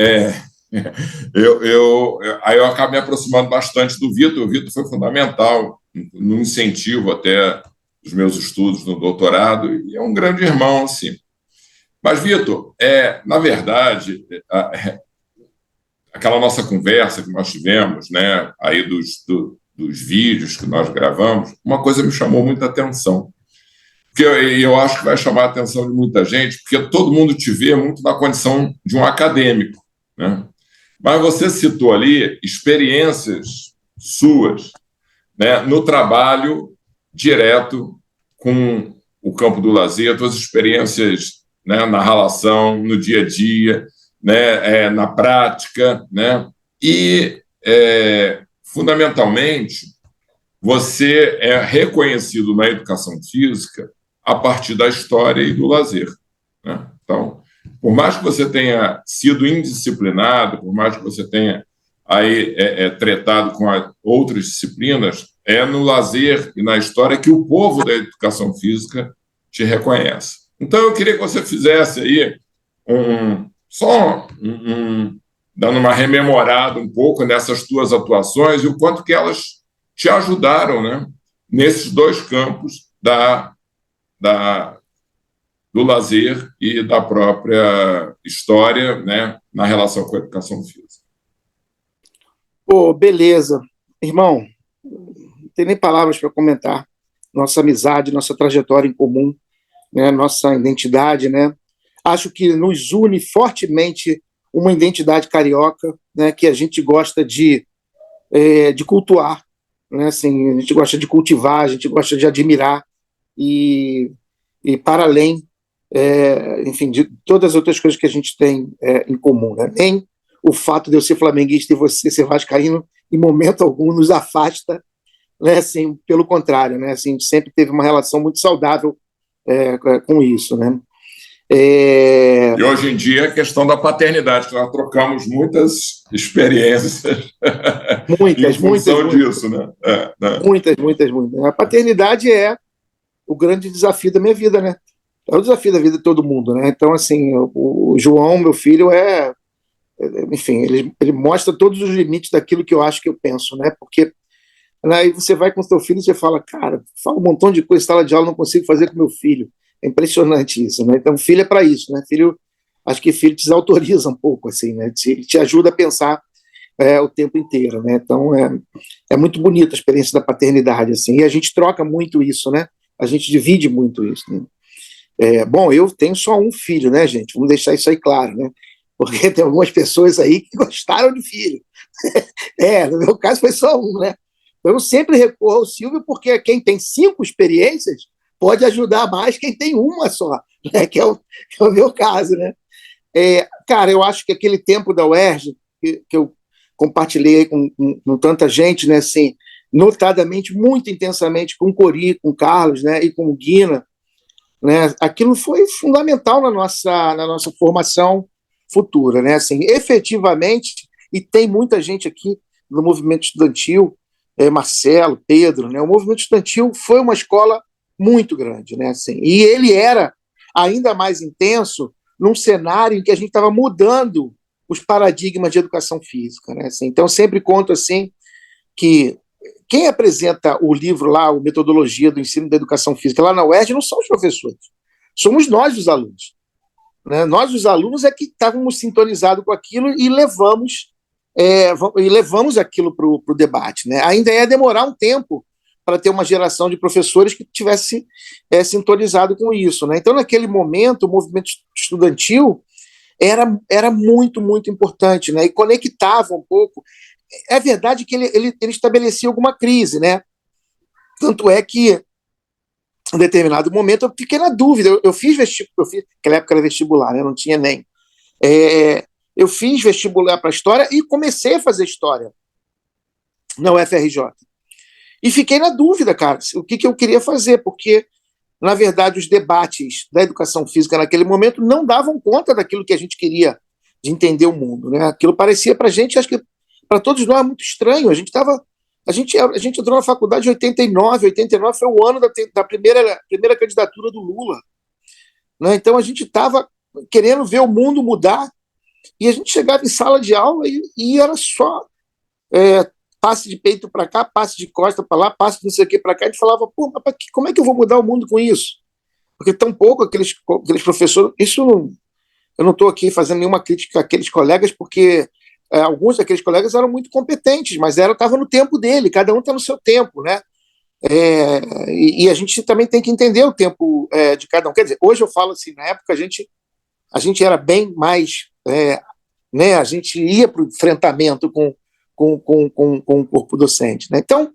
eu acabo me aproximando bastante do Vitor. O Vitor foi fundamental no incentivo até dos meus estudos no doutorado, e é um grande irmão, assim. Mas, Vitor, na verdade, aquela nossa conversa que nós tivemos, né, aí dos vídeos que nós gravamos, uma coisa me chamou muita atenção. Porque eu acho que vai chamar a atenção de muita gente, porque todo mundo te vê muito na condição de um acadêmico, né? Mas você citou ali experiências suas, né, no trabalho direto com o campo do lazer, suas experiências, né, na relação, no dia a dia, né, na prática, né? E, fundamentalmente, você é reconhecido na educação física a partir da história e do lazer, né? Então, por mais que você tenha sido indisciplinado, por mais que você tenha aí tretado com outras disciplinas, é no lazer e na história que o povo da educação física te reconhece. Então, eu queria que você fizesse aí dando uma rememorada um pouco nessas tuas atuações e o quanto que elas te ajudaram, né, nesses dois campos do lazer e da própria história, né, na relação com a educação física. Pô, beleza. Irmão, não tem nem palavras para comentar. Nossa amizade, nossa trajetória em comum, né, nossa identidade, né? Acho que nos une fortemente uma identidade carioca, né, que a gente gosta de cultuar, né, assim, a gente gosta de cultivar, a gente gosta de admirar, e para além, enfim, de todas as outras coisas que a gente tem em comum, né? Nem o fato de eu ser flamenguista e você ser vascaíno, em momento algum, nos afasta, né? Assim, pelo contrário, né? Assim, a gente sempre teve uma relação muito saudável com isso, né? E hoje em dia a questão da paternidade, que nós trocamos muitas experiências em função disso, né? Muitas. A paternidade é o grande desafio da minha vida, né? É o desafio da vida de todo mundo, né? Então, assim, o João, meu filho, enfim, ele mostra todos os limites daquilo que eu acho que eu penso, né? Porque aí você vai com o seu filho e você fala, cara, fala um montão de coisa, sala de aula, não consigo fazer com meu filho. É impressionante isso, né? Então, filho é para isso, né? Filho, acho que filho te desautoriza um pouco, assim, né? Te ajuda a pensar o tempo inteiro, né? Então, é muito bonita a experiência da paternidade, assim, e a gente troca muito isso, né? A gente divide muito isso, né? Bom, eu tenho só um filho, né, gente? Vamos deixar isso aí claro, né? Porque tem algumas pessoas aí que gostaram de filho. No meu caso foi só um, né? Eu sempre recorro ao Silvio porque quem tem 5 experiências pode ajudar mais quem tem uma só, né? Que é o meu caso, né? Cara, eu acho que aquele tempo da UERJ, que eu compartilhei com tanta gente, né? Assim, notadamente, muito intensamente com o Cori, com o Carlos, né? E com o Guina, né? Aquilo foi fundamental na nossa formação futura, né? Assim, efetivamente, e tem muita gente aqui no movimento estudantil, Marcelo, Pedro, né? O movimento estudantil foi uma escola muito grande, né? Assim, e ele era ainda mais intenso num cenário em que a gente estava mudando os paradigmas de educação física, né? Assim, então, sempre conto assim que quem apresenta o livro lá, o Metodologia do Ensino da Educação Física, lá na UERJ, não são os professores, somos nós, os alunos. Né? Nós, os alunos, é que estávamos sintonizados com aquilo e levamos aquilo para o debate. Né? Ainda ia demorar um tempo para ter uma geração de professores que tivesse sintonizado com isso. Né? Então, naquele momento, o movimento estudantil era muito, muito importante, né? E conectava um pouco. É verdade que ele estabelecia alguma crise, né? Tanto é que, em determinado momento, eu fiquei na dúvida. Eu fiz vestibular, naquela época era vestibular, né? Não tinha nem. Eu fiz vestibular para História e comecei a fazer História na UFRJ. E fiquei na dúvida, cara, o que eu queria fazer, porque, na verdade, os debates da educação física naquele momento não davam conta daquilo que a gente queria de entender o mundo, né? Aquilo parecia para a gente, acho que para todos nós, muito estranho. A gente entrou na faculdade em 89 foi o ano da primeira candidatura do Lula. Né? Então, a gente estava querendo ver o mundo mudar, e a gente chegava em sala de aula e era só passe de peito para cá, passe de costa para lá, passe de não sei o que para cá. A gente falava, pô, mas como é que eu vou mudar o mundo com isso? Porque tão pouco aqueles professores... Eu não estou aqui fazendo nenhuma crítica àqueles colegas, porque alguns daqueles colegas eram muito competentes, mas estavam no tempo dele, cada um está no seu tempo, né? E a gente também tem que entender o tempo de cada um. Quer dizer, hoje eu falo assim, na época a gente era bem mais... né? A gente ia para o enfrentamento com o corpo docente. Né? Então,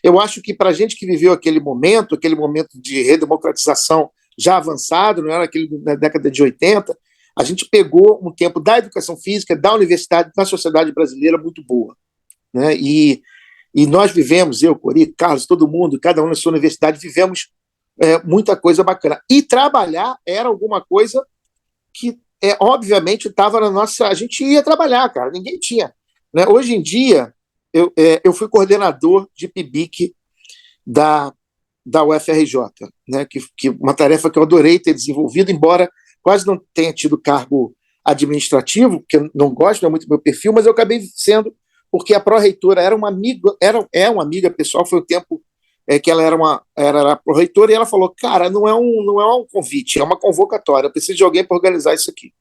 eu acho que para a gente que viveu aquele momento de redemocratização já avançado, não era aquele na década de 80, a gente pegou um tempo da educação física, da universidade, da sociedade brasileira muito boa. Né? E nós vivemos, eu, Cori, Carlos, todo mundo, cada um na sua universidade, vivemos muita coisa bacana. E trabalhar era alguma coisa que, obviamente, estava na nossa... A gente ia trabalhar, cara, ninguém tinha. Né? Hoje em dia, eu fui coordenador de PIBIC da UFRJ, né? que uma tarefa que eu adorei ter desenvolvido, embora quase não tenha tido cargo administrativo, porque eu não gosto, não é muito meu perfil, mas eu acabei sendo, porque a pró-reitora era uma amiga, é uma amiga pessoal, foi o tempo que ela era pró-reitora, e ela falou, cara, não é um convite, é uma convocatória, eu preciso de alguém para organizar isso aqui.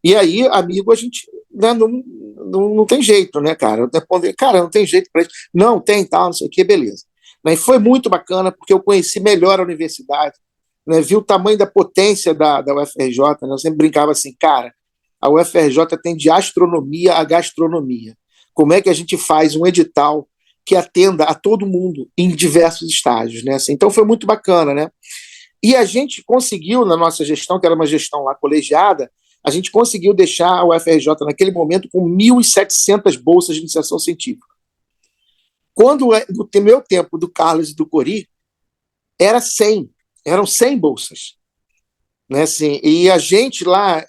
E aí, amigo, a gente, né, não tem jeito, né, cara? Eu respondi, cara, não tem jeito para isso. Não, tem, tal, não sei o que, beleza. E foi muito bacana, porque eu conheci melhor a universidade, né, vi o tamanho da potência da UFRJ, né, eu sempre brincava assim, cara, a UFRJ tem de astronomia a gastronomia. Como é que a gente faz um edital que atenda a todo mundo em diversos estágios, né? Assim, então foi muito bacana, né? E a gente conseguiu, na nossa gestão, que era uma gestão lá colegiada, a gente conseguiu deixar a UFRJ naquele momento com 1.700 bolsas de iniciação científica. Quando no meu tempo, do Carlos e do Cori, eram 100 bolsas. Né, assim, e a gente lá,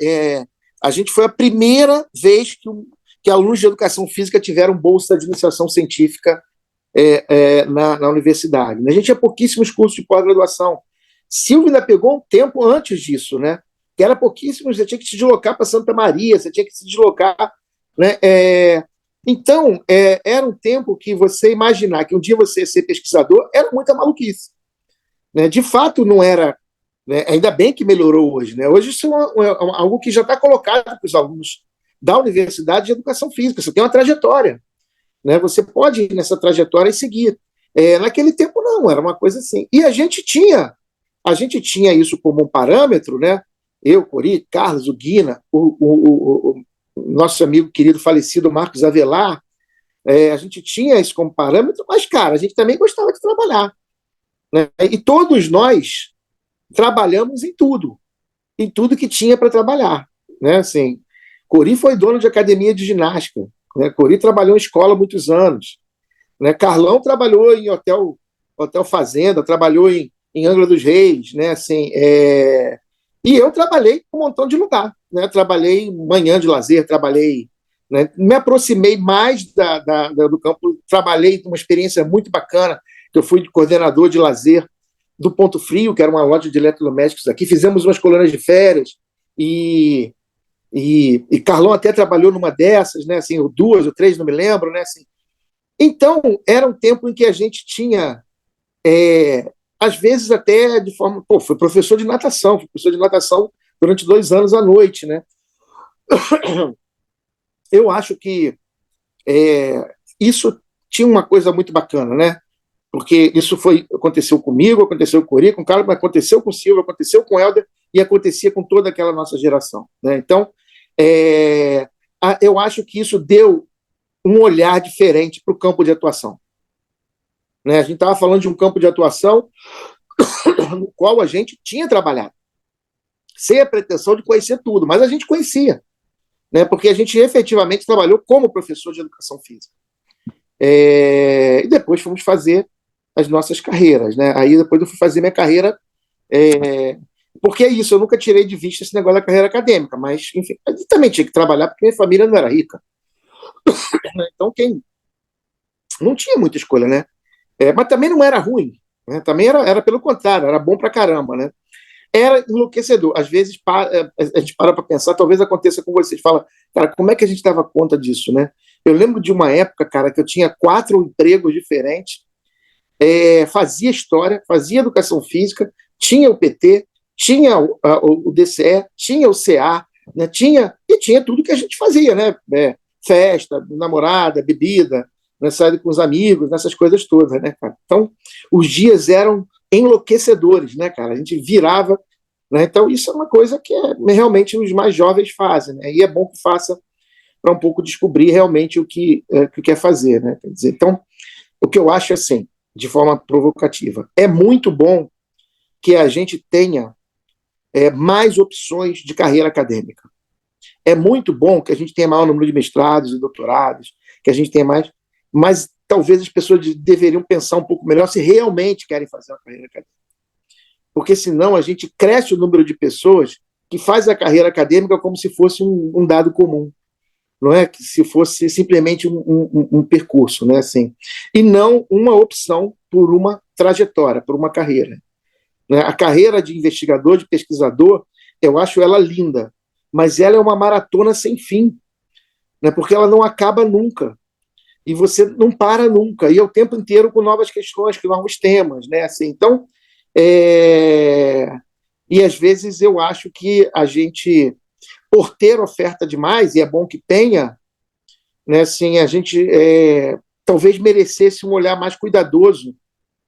a gente foi a primeira vez que alunos de educação física tiveram bolsa de iniciação científica na universidade. A gente tinha pouquíssimos cursos de pós-graduação. Silvio ainda pegou um tempo antes disso, né? Que era pouquíssimo, você tinha que se deslocar para Santa Maria, você tinha que se deslocar, né? Então, era um tempo que você imaginar que um dia você ia ser pesquisador era muita maluquice. Né? De fato, não era, né? Ainda bem que melhorou hoje. Né? Hoje isso é algo que já está colocado para os alunos da Universidade de Educação Física. Você tem uma trajetória. Né? Você pode ir nessa trajetória e seguir. Naquele tempo, não, era uma coisa assim. E a gente tinha isso como um parâmetro, né? Eu, Cori, Carlos, o Guina, o nosso amigo querido falecido Marcos Avelar, a gente tinha isso como parâmetro, mas, cara, a gente também gostava de trabalhar. Né? E todos nós trabalhamos em tudo que tinha para trabalhar. Né? Assim, Cori foi dono de academia de ginástica, né? Cori trabalhou em escola há muitos anos. Né? Carlão trabalhou em hotel fazenda, trabalhou em Angra dos Reis, né? Assim, e eu trabalhei em um montão de lugar. Né? Trabalhei em manhã de lazer, né? Me aproximei mais do campo, trabalhei uma experiência muito bacana, que eu fui coordenador de lazer do Ponto Frio, que era uma loja de eletrodomésticos aqui, fizemos umas colônias de férias, e Carlão até trabalhou numa dessas, né? Assim, ou 2 ou 3, não me lembro, né? Assim, então, era um tempo em que a gente tinha, às vezes até de forma... fui professor de natação durante 2 anos à noite, né? Eu acho que isso tinha uma coisa muito bacana, né? Porque isso aconteceu comigo, aconteceu com o Cori, com o Carlos, mas aconteceu com o Silvio, aconteceu com o Helder e acontecia com toda aquela nossa geração. Né? Então, eu acho que isso deu um olhar diferente para o campo de atuação. Né? A gente estava falando de um campo de atuação no qual a gente tinha trabalhado, sem a pretensão de conhecer tudo, mas a gente conhecia, né? Porque a gente efetivamente trabalhou como professor de educação física. E depois fomos fazer as nossas carreiras. Né? Aí depois eu fui fazer minha carreira, porque é isso, eu nunca tirei de vista esse negócio da carreira acadêmica, mas, enfim, eu também tinha que trabalhar porque minha família não era rica. Então, não tinha muita escolha, né? Mas também não era ruim, né? Também era pelo contrário, era bom pra caramba, né? Era enlouquecedor. Às vezes a gente para pensar, talvez aconteça com vocês, fala, cara, como é que a gente dava conta disso, né? Eu lembro de uma época, cara, que eu tinha 4 empregos diferentes, fazia história, fazia educação física, tinha o PT, tinha o DCE, tinha o CA, né? tinha tudo que a gente fazia, né? Festa, namorada, bebida, né? Saída com os amigos, essas coisas todas, né, cara? Então, os dias eram enlouquecedores, né, cara? A gente virava, né? Então, isso é uma coisa que realmente os mais jovens fazem, né? E é bom que faça para um pouco descobrir realmente o que quer fazer, né? Quer dizer, então, o que eu acho assim, de forma provocativa, é muito bom que a gente tenha mais opções de carreira acadêmica. É muito bom que a gente tenha maior número de mestrados e doutorados, que a gente tenha mais, mas talvez as pessoas deveriam pensar um pouco melhor se realmente querem fazer uma carreira acadêmica. Porque senão a gente cresce o número de pessoas que faz a carreira acadêmica como se fosse um dado comum, não é? Que se fosse simplesmente um percurso, né? Assim, e não uma opção por uma trajetória, por uma carreira. Né? A carreira de investigador, de pesquisador, eu acho ela linda, mas ela é uma maratona sem fim, né? Porque ela não acaba nunca. E você não para nunca, e é o tempo inteiro com novas questões, com novos temas, né? Assim, então, e às vezes eu acho que a gente, por ter oferta demais, e é bom que tenha, né? Assim, a gente talvez merecesse um olhar mais cuidadoso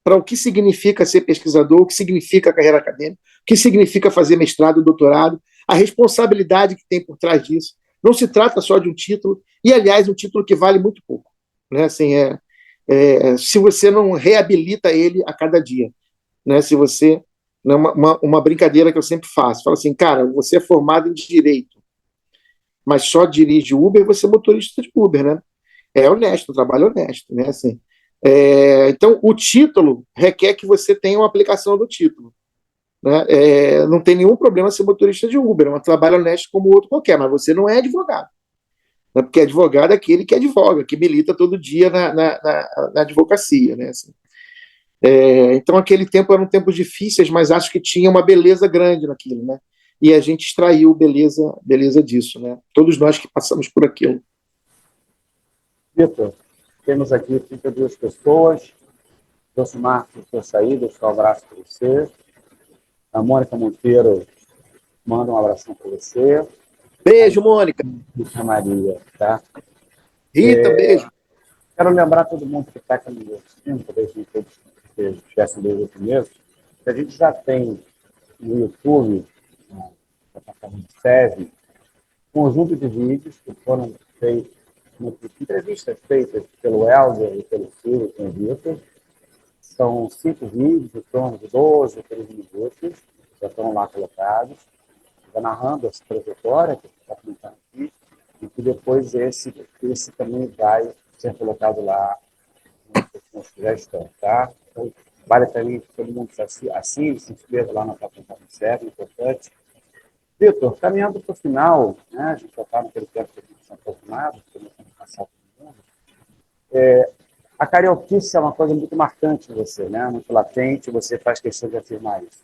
para o que significa ser pesquisador, o que significa a carreira acadêmica, o que significa fazer mestrado, doutorado, a responsabilidade que tem por trás disso. Não se trata só de um título, e, aliás, um título que vale muito pouco. Né? Assim, se você não reabilita ele a cada dia. Né? Se você. Né, uma brincadeira que eu sempre faço. Falo assim, cara, você é formado em Direito, mas só dirige Uber, você é motorista de Uber, né? É honesto, trabalho honesto, né? Assim, então, o título requer que você tenha uma aplicação do título. Né? Não tem nenhum problema ser motorista de Uber, é um trabalho honesto como outro qualquer, mas você não é advogado. Né? Porque advogado é aquele que advoga, que milita todo dia na advocacia. Né? Assim, então, aquele tempo eram tempos difíceis, mas acho que tinha uma beleza grande naquilo. Né? E a gente extraiu beleza disso. Né? Todos nós que passamos por aquilo. Vitor, temos aqui 32 pessoas. Josimar, por sair, deixa um abraço para você. A Mônica Monteiro manda um abração para você. Beijo, Mônica. Rita Maria, tá? Rita, beijo. Quero lembrar todo mundo que está aqui no assistindo, talvez não todos estivessem desde o primeiro, que a gente já tem no YouTube, na plataforma do SESI, um conjunto de vídeos que foram feitos, entrevistas feitas pelo Helder e pelo Silvio, com o Vitor. São 5 vídeos, em torno de 12 a 13 minutos, já estão lá colocados, já narrando essa trajetória que está comentando aqui, e que depois esse também vai ser colocado lá nas sugestões, tá? Então, vale também que todo mundo assine, se inscreva lá na plataforma certa, é importante. Vitor, caminhando para o final, né, a gente já está naquele tempo que a gente tinha aproximado, começando a passar todo mundo, a carioquice é uma coisa muito marcante em você, né? Muito latente, você faz questão de afirmar isso.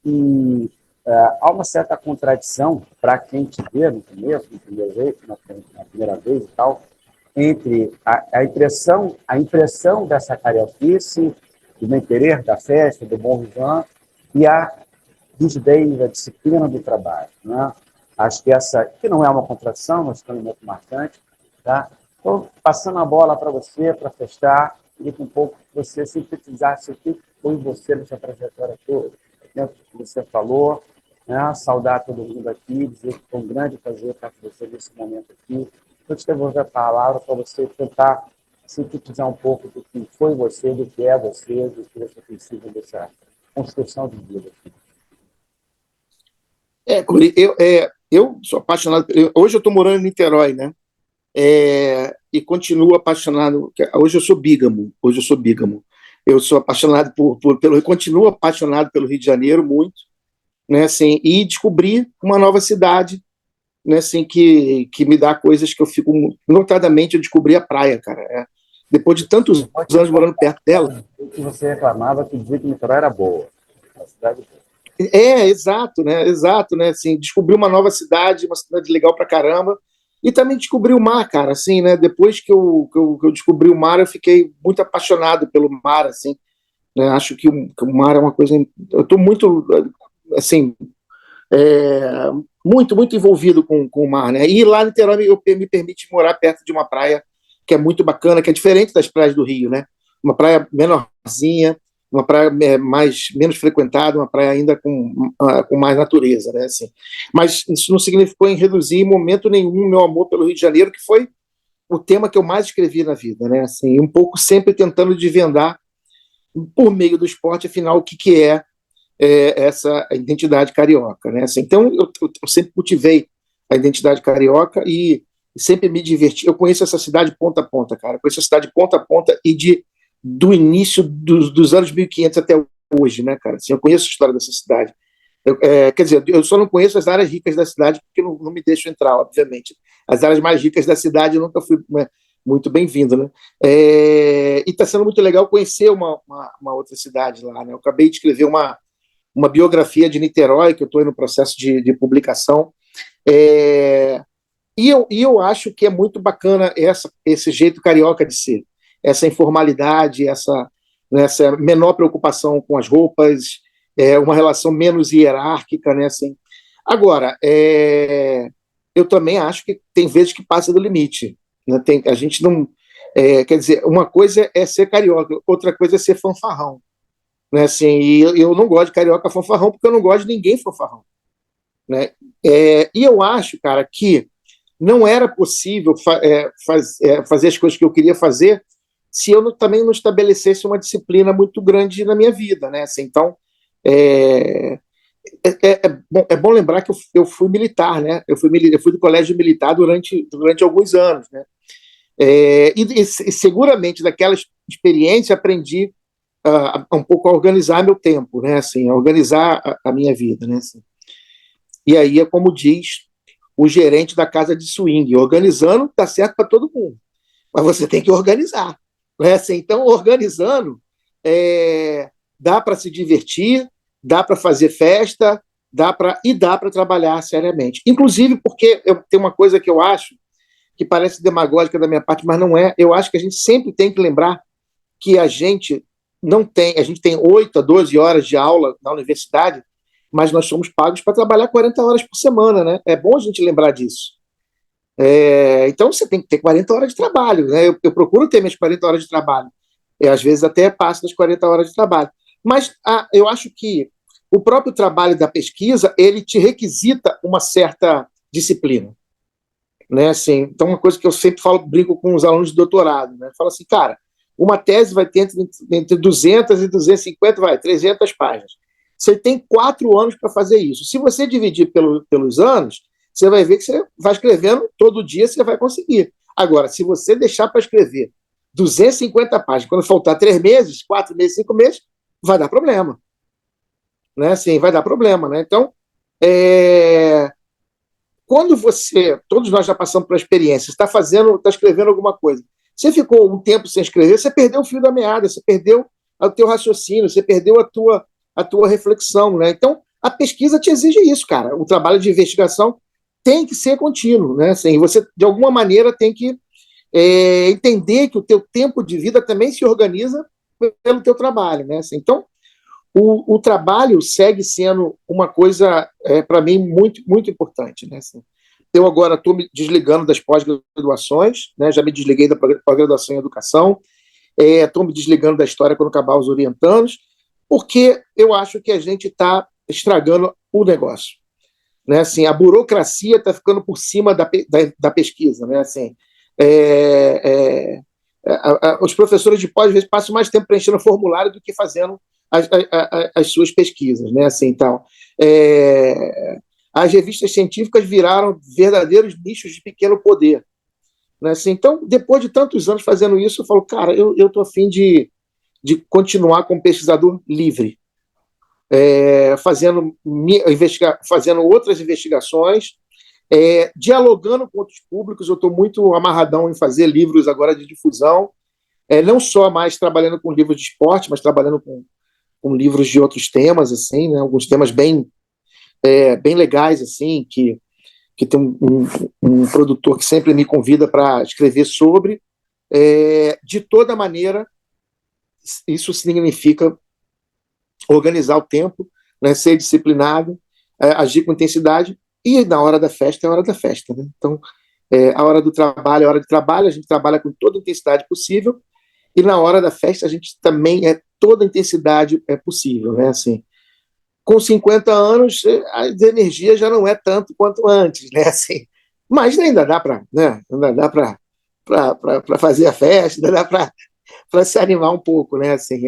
E há uma certa contradição para quem te vê no começo, no primeiro jeito, na primeira vez e tal, entre a impressão dessa carioquice, do bem-querer, da festa, do bom vivant, e a rigidez, a disciplina do trabalho. Né? Acho que essa, que não é uma contradição, mas é um elemento marcante, tá? Então, passando a bola para você, para fechar, queria que um pouco você sintetizasse o que foi você nessa trajetória toda. Né? O que você falou, né? Saudar todo mundo aqui, dizer que foi um grande prazer estar com você nesse momento aqui. Eu te devolver a palavra para você tentar sintetizar um pouco do que foi você, do que é você, do que você tem sido dessa construção de vida. Curi, eu sou apaixonado. Hoje eu estou morando em Niterói, né? E continuo apaixonado. Hoje eu sou bígamo. Eu sou apaixonado continuo apaixonado pelo Rio de Janeiro muito, né? Assim, e descobri uma nova cidade, né? Assim, que me dá coisas que eu fico. Notadamente, eu descobri a praia, cara. Depois de tantos anos morando perto dela. O que você reclamava que dizia que Niterói era boa. A cidade boa. Exato, né? Exato, né? Assim, descobri uma nova cidade, uma cidade legal pra caramba. E também descobri o mar, cara, assim, né? Depois que eu descobri o mar, eu fiquei muito apaixonado pelo mar, assim, né? Acho que o mar é uma coisa... Eu estou muito, assim, muito envolvido com o mar, né? E lá em Niterói me permite morar perto de uma praia que é muito bacana, que é diferente das praias do Rio, né? Uma praia menorzinha, uma praia menos frequentada, uma praia ainda com mais natureza, né? Assim. Mas isso não significou em reduzir em momento nenhum meu amor pelo Rio de Janeiro, que foi o tema que eu mais escrevi na vida, né? Assim, um pouco sempre tentando desvendar por meio do esporte, afinal, o que é essa identidade carioca, né? Assim, então, eu sempre cultivei a identidade carioca e sempre me diverti. Eu conheço essa cidade ponta a ponta, cara. Eu conheço a cidade ponta a ponta e do início dos anos 1500 até hoje, né, cara? Assim, eu conheço a história dessa cidade. Quer dizer, eu só não conheço as áreas ricas da cidade porque não me deixo entrar, obviamente. As áreas mais ricas da cidade eu nunca fui muito bem-vindo, né? E está sendo muito legal conhecer uma outra cidade lá, né? Eu acabei de escrever uma biografia de Niterói, que eu estou no processo de publicação. E eu acho que é muito bacana esse jeito carioca de ser. Essa informalidade, essa menor preocupação com as roupas, uma relação menos hierárquica, né? Assim. Agora, eu também acho que tem vezes que passa do limite. Né? A gente não... quer dizer, uma coisa é ser carioca, outra coisa é ser fanfarrão. Né? Assim, e eu não gosto de carioca fanfarrão porque eu não gosto de ninguém fanfarrão. né? E eu acho, cara, que não era possível fazer as coisas que eu queria fazer se eu também não estabelecesse uma disciplina muito grande na minha vida, né? Assim, então, é, é bom lembrar que eu fui militar, né? Eu fui do colégio militar durante alguns anos, né? E seguramente daquela experiência aprendi um pouco a organizar meu tempo, né? Assim, a organizar a minha vida, né? Assim. E aí é como diz o gerente da casa de swing, organizando tá certo para todo mundo, mas você tem que organizar, né? Assim, então, organizando, dá para se divertir, dá para fazer festa, dá para trabalhar seriamente. Inclusive porque tem uma coisa que eu acho que parece demagógica da minha parte, mas não é. Eu acho que a gente sempre tem que lembrar que a gente tem 8 a 12 horas de aula na universidade, mas nós somos pagos para trabalhar 40 horas por semana, né? É bom a gente lembrar disso. Então você tem que ter 40 horas de trabalho, né? Eu procuro ter minhas 40 horas de trabalho. Às vezes até passo das 40 horas de trabalho. Mas eu acho que o próprio trabalho da pesquisa, ele te requisita uma certa disciplina. Né? Assim, então, uma coisa que eu sempre brinco com os alunos de doutorado, né? Falo assim, cara, uma tese vai ter entre 200 e 250, 300 páginas. Você tem 4 anos para fazer isso. Se você dividir pelos anos, você vai ver que você vai escrevendo todo dia, você vai conseguir. Agora, se você deixar para escrever 250 páginas, quando faltar 3 meses, 4 meses, 5 meses, vai dar problema. Né? Assim, vai dar problema. Né? Então, quando todos nós já passamos por experiência, está escrevendo alguma coisa, você ficou um tempo sem escrever, você perdeu o fio da meada, você perdeu o teu raciocínio, você perdeu a tua reflexão, né? Então, a pesquisa te exige isso, cara. O trabalho de investigação tem que ser contínuo, né? Assim, você, de alguma maneira, tem que entender que o teu tempo de vida também se organiza pelo teu trabalho, né? Assim, então, o trabalho segue sendo uma coisa, para mim, muito, muito importante. Né? Assim, eu agora estou me desligando das pós-graduações, né? Já me desliguei da pós-graduação em educação, estou me desligando da história quando acabar os orientandos, porque eu acho que a gente está estragando o negócio. Né? Assim, a burocracia está ficando por cima da pesquisa. Né? Assim, os professores de pós, às vezes, passam mais tempo preenchendo formulário do que fazendo as suas pesquisas, né? Assim, então, as revistas científicas viraram verdadeiros nichos de pequeno poder, né? Assim, então, depois de tantos anos fazendo isso, eu falo, cara, eu estou a fim de continuar como pesquisador livre, fazendo outras investigações, dialogando com outros públicos. Eu estou muito amarradão em fazer livros agora de difusão, não só mais trabalhando com livros de esporte, mas trabalhando com livros de outros temas, assim, né? Alguns temas bem legais, assim, que tem um produtor que sempre me convida para escrever sobre. De toda maneira, isso significa organizar o tempo, né? Ser disciplinado, agir com intensidade, e na hora da festa é a hora da festa. Né? Então, a hora do trabalho é a hora de trabalho, a gente trabalha com toda a intensidade possível, e na hora da festa a gente também toda a intensidade é possível, né? Assim, com 50 anos a energia já não é tanto quanto antes, né? Assim, mas ainda dá para, né? Ainda dá para fazer a festa, ainda dá para se animar um pouco, né? Assim,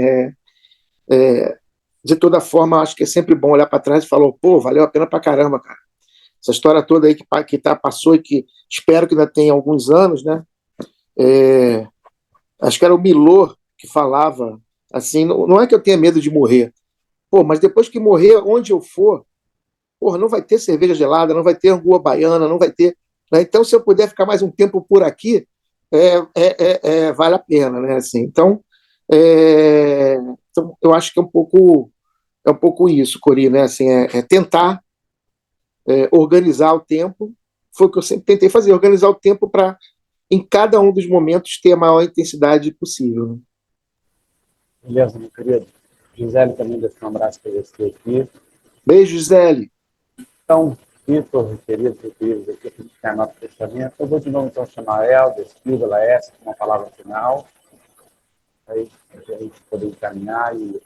de toda forma, acho que é sempre bom olhar para trás e falar, pô, valeu a pena para caramba, cara. Essa história toda aí que passou e que espero que ainda tenha alguns anos, né? Acho que era o Milor que falava assim, não é que eu tenha medo de morrer, pô, mas depois que morrer, onde eu for, porra, não vai ter cerveja gelada, não vai ter rua baiana, não vai ter. Né? Então, se eu puder ficar mais um tempo por aqui, vale a pena, né? Assim, então, eu acho que é um pouco isso, Cori, né? Assim, tentar organizar o tempo, foi o que eu sempre tentei fazer, organizar o tempo para, em cada um dos momentos, ter a maior intensidade possível. Né? Beleza, meu querido. Gisele também deixou um abraço para você aqui. Beijo, Gisele. Então, Vitor, queridos e queridos, aqui para ficar nosso fechamento, eu vou de novo então chamar a Helder, Silvia, Laércio, com uma palavra final, aí a gente poder encaminhar e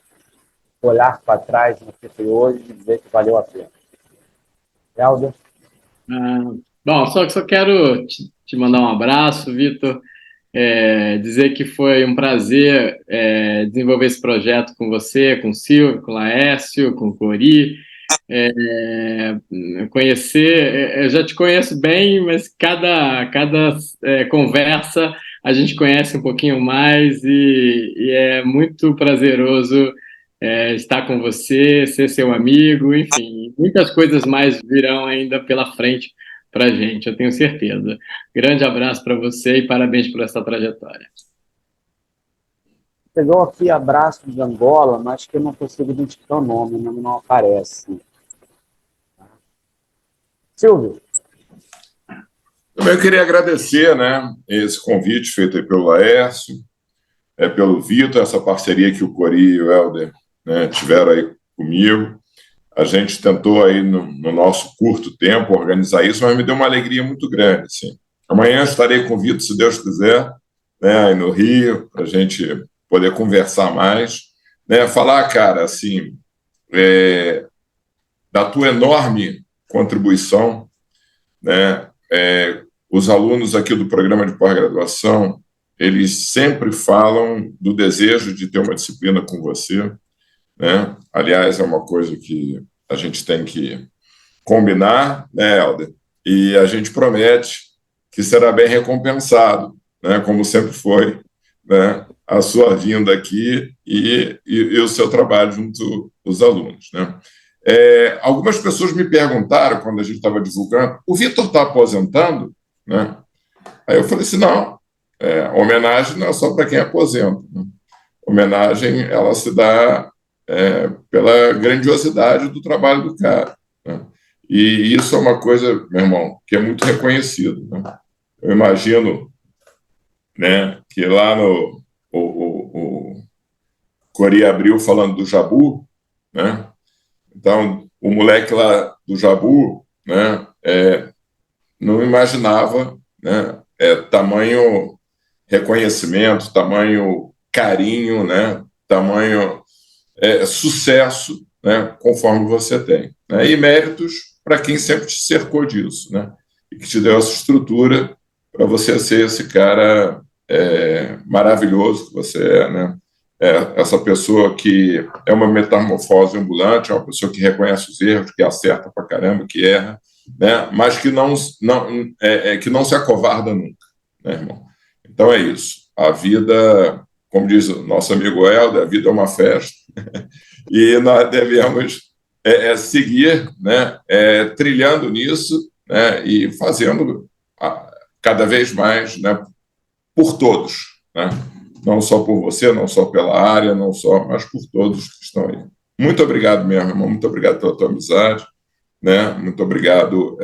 olhar para trás no que foi hoje e dizer que valeu a pena. Helder? Bom, só quero te mandar um abraço, Vitor. Dizer que foi um prazer desenvolver esse projeto com você, com o Silvio, com o Laércio, com o Cori. Conhecer, eu já te conheço bem, mas cada conversa a gente conhece um pouquinho mais e é muito prazeroso estar com você, ser seu amigo, enfim, muitas coisas mais virão ainda pela frente para a gente, eu tenho certeza. Grande abraço para você e parabéns por essa trajetória. Pegou aqui abraço de Angola, mas que eu não consigo identificar o nome, o nome não aparece. Silvio? Também eu queria agradecer, né, esse convite feito aí pelo Laércio, pelo Vitor, essa parceria que o Cori e o Helder, né, tiveram aí comigo. A gente tentou aí, no nosso curto tempo, organizar isso, mas me deu uma alegria muito grande. Assim. Amanhã estarei com o Vitor, se Deus quiser, né, aí no Rio, para a gente poder conversar mais. Né, falar, cara, assim, da tua enorme contribuição, né, os alunos aqui do programa de pós-graduação, eles sempre falam do desejo de ter uma disciplina com você, né? Aliás, é uma coisa que a gente tem que combinar, né, Helder? E a gente promete que será bem recompensado, né, como sempre foi, né, a sua vinda aqui e o seu trabalho junto aos alunos, né? Algumas pessoas me perguntaram, quando a gente estava divulgando, o Vitor está aposentando? Né? Aí eu falei assim, não, a homenagem não é só para quem aposenta. Né? Homenagem, ela se dá pela grandiosidade do trabalho do cara. Né? E isso é uma coisa, meu irmão, que é muito reconhecido. Né? Eu imagino, né, que lá no o Cori abriu falando do Jabu, né? Então, o moleque lá do Jabu, né, não imaginava, né, tamanho reconhecimento, tamanho carinho, né, tamanho sucesso, né, conforme você tem. Né, e méritos para quem sempre te cercou disso, né, e que te deu essa estrutura para você ser esse cara maravilhoso que você é, né? Essa pessoa que é uma metamorfose ambulante, é uma pessoa que reconhece os erros, que acerta pra caramba, que erra, né? Mas que que não se acovarda nunca, né, irmão? Então é isso. A vida, como diz o nosso amigo Helder, a vida é uma festa e nós devemos seguir, né, trilhando nisso, né, e fazendo cada vez mais, né, por todos, né? Não só por você, não só pela área, não só, mas por todos que estão aí. Muito obrigado mesmo, irmão. Muito obrigado pela tua amizade, né? Muito obrigado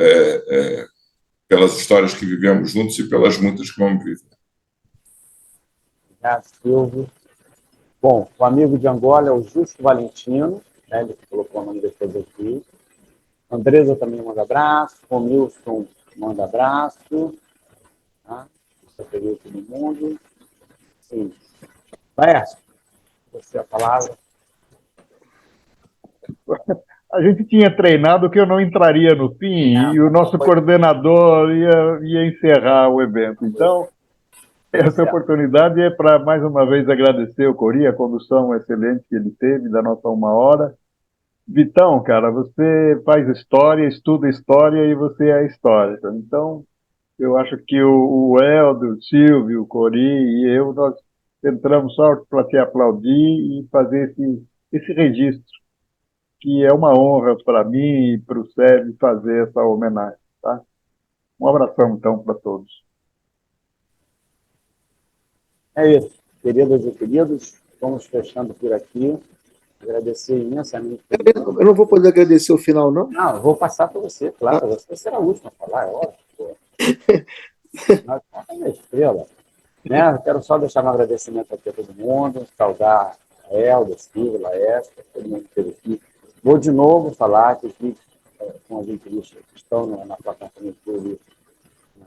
pelas histórias que vivemos juntos e pelas muitas que vamos viver. Obrigado, Silvio. Bom, o amigo de Angola é o Justo Valentino, né? Ele colocou o nome depois aqui. Andresa também manda abraço. Romilson manda abraço. Tá? Peguei todo mundo. Sim. Laércio, você a palavra. A gente tinha treinado que eu não entraria no fim e o nosso coordenador ia encerrar o evento. Então, essa oportunidade é para, mais uma vez, agradecer o Cori, a condução excelente que ele teve da nossa 1 hora. Vitão, cara, você faz história, estuda história e você é a história. Então, eu acho que o Helder, o Silvio, o Cori e eu, nós entramos só para te aplaudir e fazer esse registro, que é uma honra para mim e para o Sérgio fazer essa homenagem. Tá? Um abração, então, para todos. É isso. Queridas e queridos, vamos fechando por aqui. Agradecer imensamente. Eu não vou poder agradecer o final, não? Não, eu vou passar para você, claro. Você será a última a falar, é óbvio. Nós somos a estrela. Né? Eu quero só deixar um agradecimento aqui a todo mundo, saudar a Helder, Silvio, Laércio, todo mundo que esteve aqui. Vou de novo falar que aqui, com as entrevistas que estão na plataforma do YouTube, na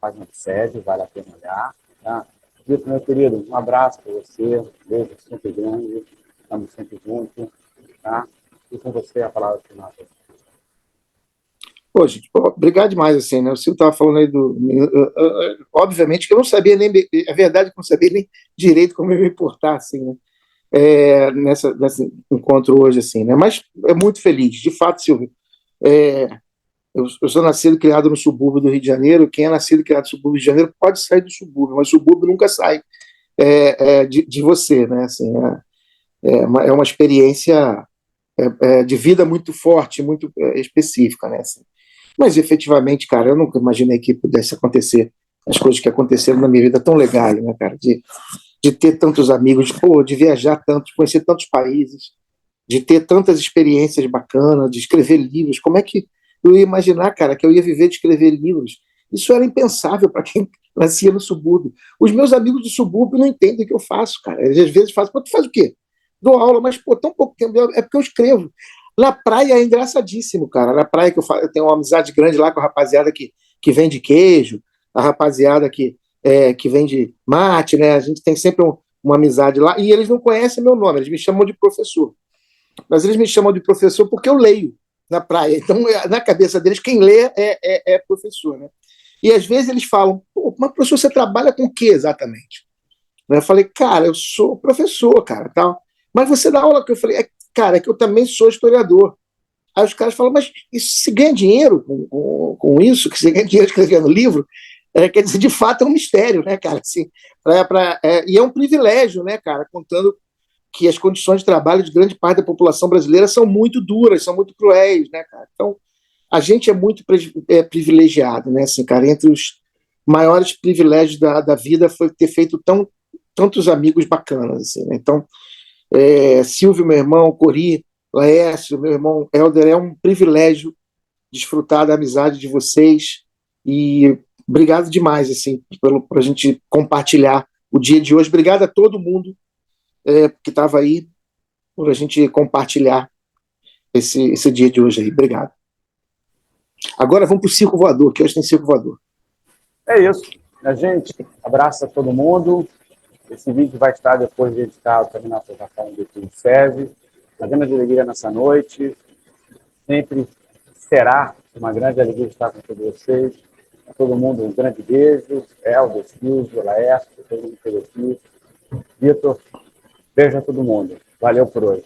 página do SED, vale a pena olhar. Tá? Vitor, meu querido, um abraço para você, um beijo sempre grande, estamos sempre juntos. Tá? E com você a palavra final. Pô, gente, pô, obrigado demais, assim, né? O Silvio estava falando aí obviamente que eu não sabia nem. É verdade que eu não sabia nem direito como eu ia me portar, assim, né? Nesse encontro hoje, assim, né? Mas é muito feliz. De fato, Silvio, é, eu sou nascido e criado no subúrbio do Rio de Janeiro. Quem é nascido e criado no subúrbio do Rio de Janeiro pode sair do subúrbio, mas o subúrbio nunca sai de você, né? Assim, é uma experiência de vida muito forte, muito específica, né? Assim. Mas efetivamente, cara, eu nunca imaginei que pudesse acontecer as coisas que aconteceram na minha vida tão legais, né, cara? De ter tantos amigos, pô, de viajar tanto, de conhecer tantos países, de ter tantas experiências bacanas, de escrever livros. Como é que eu ia imaginar, cara, que eu ia viver de escrever livros? Isso era impensável para quem nascia no subúrbio. Os meus amigos do subúrbio não entendem o que eu faço, cara. Eles às vezes fazem, pô, tu faz o quê? Dou aula, mas, pô, tão pouco tempo. É porque eu escrevo. Na praia é engraçadíssimo, cara. Na praia que eu tenho uma amizade grande lá com a rapaziada que vende queijo, a rapaziada que vende mate, né? A gente tem sempre uma amizade lá. E eles não conhecem meu nome, eles me chamam de professor. Mas eles me chamam de professor porque eu leio na praia. Então, na cabeça deles, quem lê é professor, né? E às vezes eles falam, pô, mas professor, você trabalha com o que exatamente? Eu falei, cara, eu sou professor, cara, tal. Mas você dá aula que eu falei, cara, é que eu também sou historiador. Aí os caras falam, mas se ganha dinheiro com isso, que você ganha dinheiro escrevendo livro, quer dizer, de fato é um mistério, né, cara? Assim, e é um privilégio, né, cara, contando que as condições de trabalho de grande parte da população brasileira são muito duras, são muito cruéis, né, cara? Então, a gente é muito privilegiado, né, assim, cara, entre os maiores privilégios da vida foi ter feito tantos amigos bacanas, assim, né? Então, Silvio, meu irmão, Cori, Laércio, meu irmão Helder, é um privilégio desfrutar da amizade de vocês e obrigado demais, assim, por a gente compartilhar o dia de hoje. Obrigado a todo mundo que estava aí, por a gente compartilhar esse dia de hoje aí. Obrigado. Agora vamos para o Circo Voador, que hoje tem Circo Voador. É isso. A gente abraça todo mundo. Esse vídeo vai estar depois editado também na plataforma do YouTube Serve. Uma grande alegria nessa noite. Sempre será uma grande alegria estar com todos vocês. A todo mundo um grande beijo. Helder, Silvio, Laércio, todo mundo que esteve aqui. Vitor, beijo a todo mundo. Valeu por hoje.